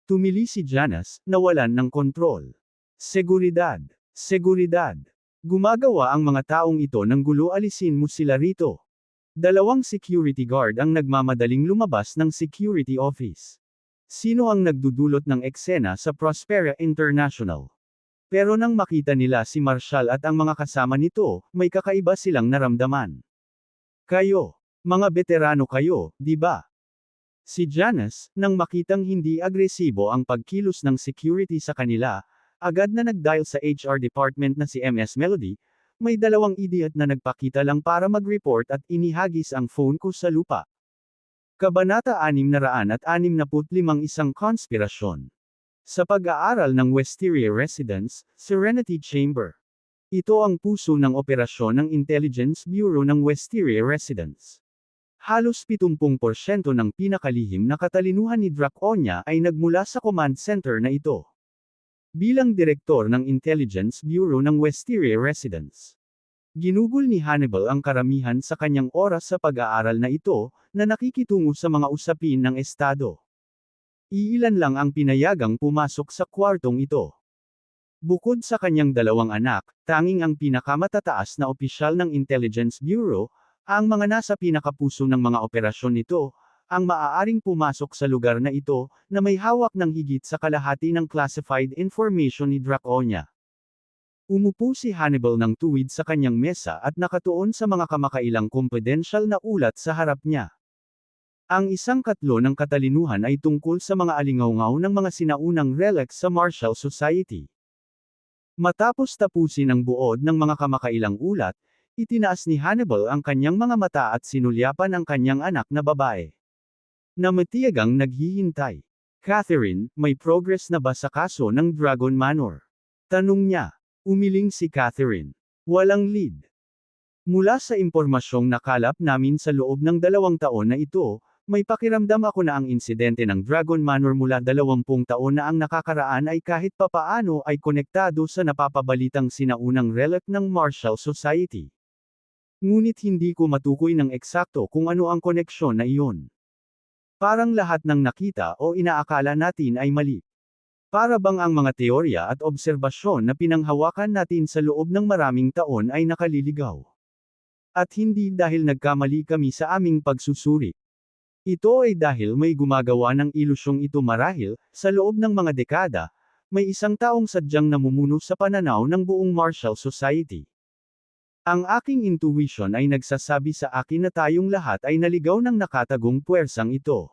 Tumili si Janice, nawalan ng kontrol. Seguridad. Seguridad. Gumagawa ang mga taong ito ng gulo, alisin mo sila rito. Dalawang security guard ang nagmamadaling lumabas ng security office. Sino ang nagdudulot ng eksena sa Prospera International? Pero nang makita nila si Marshall at ang mga kasama nito, may kakaiba silang naramdaman. Kayo, mga veterano kayo, di ba? Si Janice, nang makitang hindi agresibo ang pagkilos ng security sa kanila, agad na nag-dial sa HR department na si MS Melody. May dalawang idiot na nagpakita lang para mag-report at inihagis ang phone ko sa lupa. Kabanata 665 Isang konspirasyon. Sa pag-aaral ng Wisteria Residence, Serenity Chamber. Ito ang puso ng operasyon ng Intelligence Bureau ng Wisteria Residence. Halos 70% ng pinakalihim na katalinuhan ni Draconia ay nagmula sa command center na ito. Bilang direktor ng Intelligence Bureau ng Wisteria Residence, ginugol ni Hannibal ang karamihan sa kanyang oras sa pag-aaral na ito, na nakikitungo sa mga usapin ng estado. Iilan lang ang pinayagang pumasok sa kwartong ito. Bukod sa kanyang dalawang anak, tanging ang pinakamatataas na opisyal ng Intelligence Bureau, ang mga nasa pinakapuso ng mga operasyon nito, ang maaaring pumasok sa lugar na ito, na may hawak ng higit sa kalahati ng classified information ni Draconia. Umupo si Hannibal ng tuwid sa kanyang mesa at nakatuon sa mga kamakailang confidential na ulat sa harap niya. Ang isang katlo ng katalinuhan ay tungkol sa mga alingawngaw ng mga sinaunang relics sa Marshall Society. Matapos tapusin ang buod ng mga kamakailang ulat, itinaas ni Hannibal ang kanyang mga mata at sinulyapan ang kanyang anak na babae, na matiyagang naghihintay. Catherine, may progress na ba sa kaso ng Dragon Manor? Tanong niya. Umiling si Catherine. Walang lead. Mula sa impormasyong nakalap namin sa loob ng 2 taon na ito, may pakiramdam ako na ang insidente ng Dragon Manor mula 20 taon na ang nakakaraan ay kahit papaano ay konektado sa napapabalitang sinaunang relic ng Marshall Society. Ngunit hindi ko matukoy ng eksakto kung ano ang koneksyon na iyon. Parang lahat ng nakita o inaakala natin ay mali. Para bang ang mga teorya at obserbasyon na pinanghawakan natin sa loob ng maraming taon ay nakaliligaw. At hindi dahil nagkamali kami sa aming pagsusuri. Ito ay dahil may gumagawa ng ilusyong ito marahil, sa loob ng mga dekada, may isang taong sadyang namumuno sa pananaw ng buong Marshall Society. Ang aking intuition ay nagsasabi sa akin na tayong lahat ay naligaw ng nakatagong puwersang ito.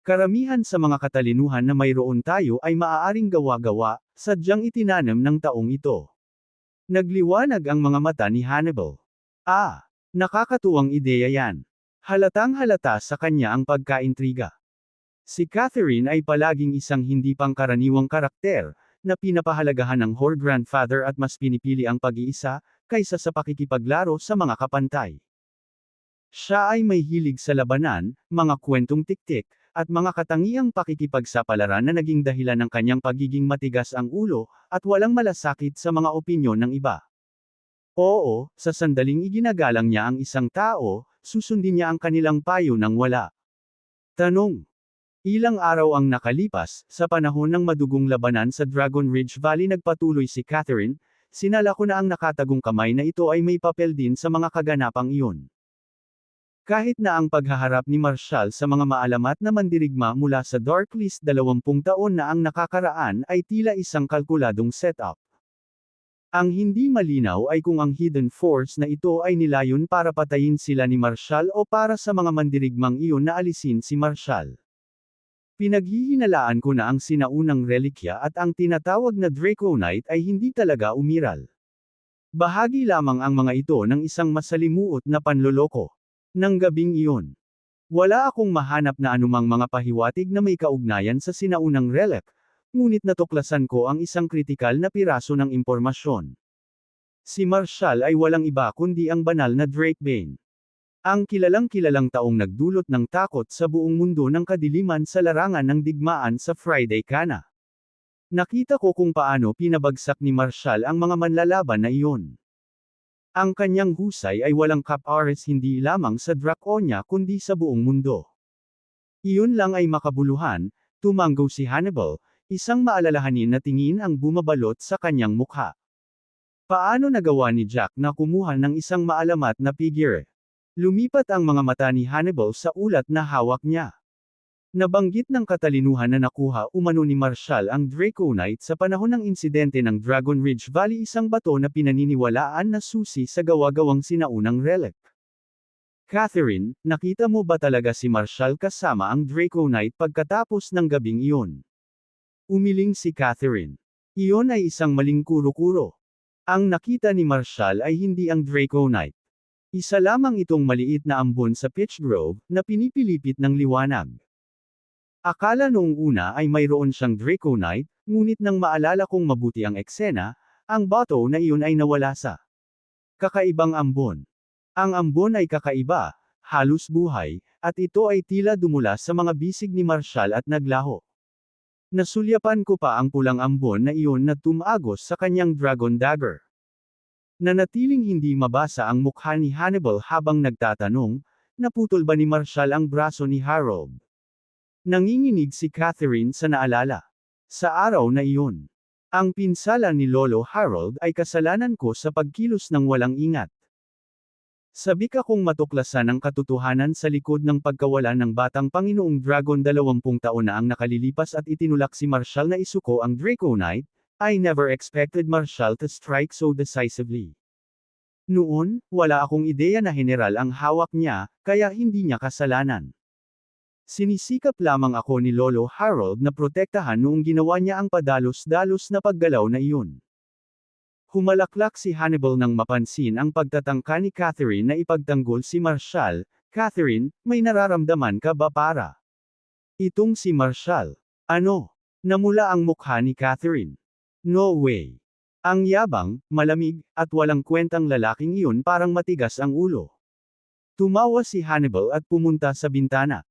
Karamihan sa mga katalinuhan na mayroon tayo ay maaaring gawa-gawa, sadyang itinanam ng taong ito. Nagliwanag ang mga mata ni Hannibal. Nakakatuwang ideya yan. Halatang halata sa kanya ang pagkaintriga. Si Catherine ay palaging isang hindi pangkaraniwang karakter, na pinapahalagahan ng her grandfather at mas pinipili ang pag-iisa, kaysa sa pakikipaglaro sa mga kapantay. Siya ay may hilig sa labanan, mga kwentong tiktik, at mga katangiang pakikipagsapalaran na naging dahilan ng kanyang pagiging matigas ang ulo, at walang malasakit sa mga opinyon ng iba. Oo, sa sandaling iginagalang niya ang isang tao, susundin niya ang kanilang payo ng wala. Tanong. Ilang araw ang nakalipas, sa panahon ng madugong labanan sa Dragon Ridge Valley nagpatuloy si Catherine, sinala ko na ang nakatagong kamay na ito ay may papel din sa mga kaganapang iyon. Kahit na ang paghaharap ni Marshall sa mga maalamat na mandirigma mula sa Dark List 20 taon na ang nakakaraan ay tila isang kalkuladong setup. Ang hindi malinaw ay kung ang hidden force na ito ay nilayon para patayin sila ni Marshall o para sa mga mandirigmang iyon na alisin si Marshall. Pinaghihinalaan ko na ang sinaunang relikya at ang tinatawag na Draconite ay hindi talaga umiral. Bahagi lamang ang mga ito ng isang masalimuot na panloloko. Nang gabing iyon, wala akong mahanap na anumang mga pahiwatig na may kaugnayan sa sinaunang relic, ngunit natuklasan ko ang isang kritikal na piraso ng impormasyon. Si Marshall ay walang iba kundi ang banal na Drake Bane. Ang kilalang-kilalang taong nagdulot ng takot sa buong mundo ng kadiliman sa larangan ng digmaan sa Friday Kana. Nakita ko kung paano pinabagsak ni Marshall ang mga manlalaban na iyon. Ang kanyang husay ay walang kapares hindi lamang sa Draconia kundi sa buong mundo. Iyon lang ay makabuluhan, tumanggo si Hannibal, isang maalalahanin na tingin ang bumabalot sa kanyang mukha. Paano nagawa ni Jack na kumuha ng isang maalamat na figure? Lumipat ang mga mata ni Hannibal sa ulat na hawak niya. Nabanggit ng katalinuhan na nakuha umano ni Marshall ang Draconite sa panahon ng insidente ng Dragon Ridge Valley, isang bato na pinaniniwalaan na susi sa gawa-gawang sinaunang relic. Catherine, nakita mo ba talaga si Marshall kasama ang Draconite pagkatapos ng gabing iyon? Umiling si Catherine. Iyon ay isang maling kuro-kuro. Ang nakita ni Marshall ay hindi ang Draconite. Isa lamang itong maliit na ambon sa Pitch Grove, na pinipilipit ng liwanag. Akala noong una ay mayroon siyang Draconite, ngunit nang maalala kong mabuti ang eksena, ang bato na iyon ay nawala sa kakaibang ambon. Ang ambon ay kakaiba, halos buhay, at ito ay tila dumula sa mga bisig ni Marshall at naglaho. Nasulyapan ko pa ang pulang ambon na iyon na tumagos sa kanyang dragon dagger. Nanatiling hindi mabasa ang mukha ni Hannibal habang nagtatanong, naputol ba ni Marshall ang braso ni Harold? Nanginginig si Catherine sa naalala. Sa araw na iyon, ang pinsala ni Lolo Harold ay kasalanan ko sa pagkilos ng walang ingat. Sabik akong matuklasan ang katotohanan sa likod ng pagkawala ng batang Panginoong Dragon. 20 taon na ang nakalilipas at itinulak si Marshall na isuko ang Draconite. I never expected Marshall to strike so decisively. Noon, wala akong ideya na general ang hawak niya, kaya hindi niya kasalanan. Sinisikap lamang ako ni Lolo Harold na protektahan noong ginawa niya ang padalos-dalos na paggalaw na iyon. Humalaklak si Hannibal nang mapansin ang pagtatangka ni Catherine na ipagtanggol si Marshall. Catherine, may nararamdaman ka ba para itong si Marshall? Ano? Namula ang mukha ni Catherine. No way. Ang yabang, malamig, at walang kwentang lalaking iyon parang matigas ang ulo. Tumawa si Hannibal at pumunta sa bintana.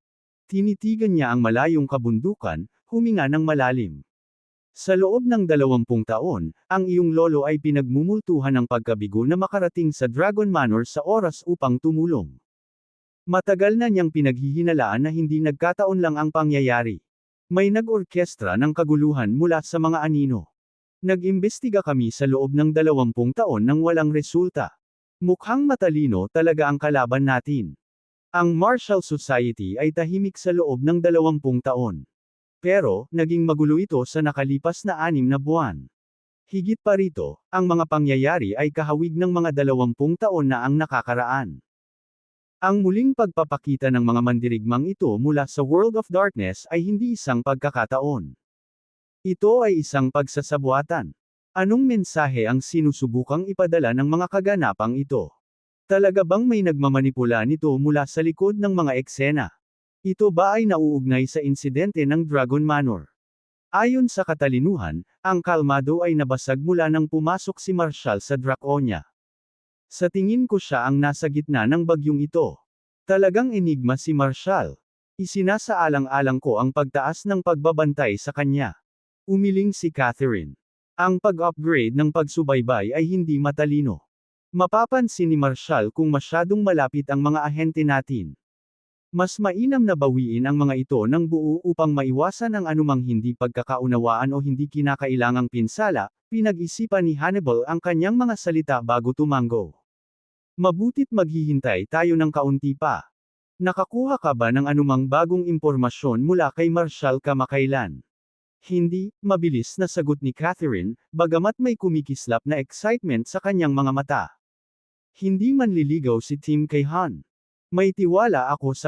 Tinitigan niya ang malayong kabundukan, huminga ng malalim. Sa loob ng 20 taon, ang iyong lolo ay pinagmumultuhan ng pagkabigo na makarating sa Dragon Manor sa oras upang tumulong. Matagal na niyang pinaghihinalaan na hindi nagkataon lang ang pangyayari. May nag-orkestra ng kaguluhan mula sa mga anino. Nag-imbestiga kami sa loob ng 20 taon nang walang resulta. Mukhang matalino talaga ang kalaban natin. Ang Marshall Society ay tahimik sa loob ng 20 taon. Pero, naging magulo ito sa nakalipas na 6 na buwan. Higit pa rito, ang mga pangyayari ay kahawig ng mga 20 taon na ang nakakaraan. Ang muling pagpapakita ng mga mandirigmang ito mula sa World of Darkness ay hindi isang pagkakataon. Ito ay isang pagsasabuatan. Anong mensahe ang sinusubukang ipadala ng mga kaganapang ito? Talaga bang may nagmamanipula nito mula sa likod ng mga eksena? Ito ba ay nauugnay sa insidente ng Dragon Manor? Ayon sa katalinuhan, ang kalmado ay nabasag mula nang pumasok si Marshall sa Draconia. Sa tingin ko siya ang nasa gitna ng bagyong ito. Talagang enigma si Marshall. Isinasaalang-alang ko ang pagtaas ng pagbabantay sa kanya. Umiling si Catherine. Ang pag-upgrade ng pagsubaybay ay hindi matalino. Mapapansin ni Marshall kung masyadong malapit ang mga ahente natin. Mas mainam na bawiin ang mga ito ng buo upang maiwasan ang anumang hindi pagkakaunawaan o hindi kinakailangang pinsala. Pinag-isipan ni Hannibal ang kanyang mga salita bago tumanggo. Mabuti't maghihintay tayo ng kaunti pa. Nakakuha ka ba ng anumang bagong impormasyon mula kay Marshall kamakailan? Hindi, mabilis na sagot ni Catherine, bagamat may kumikislap na excitement sa kanyang mga mata. Hindi manliligaw si Tim kay Han. May tiwala ako sa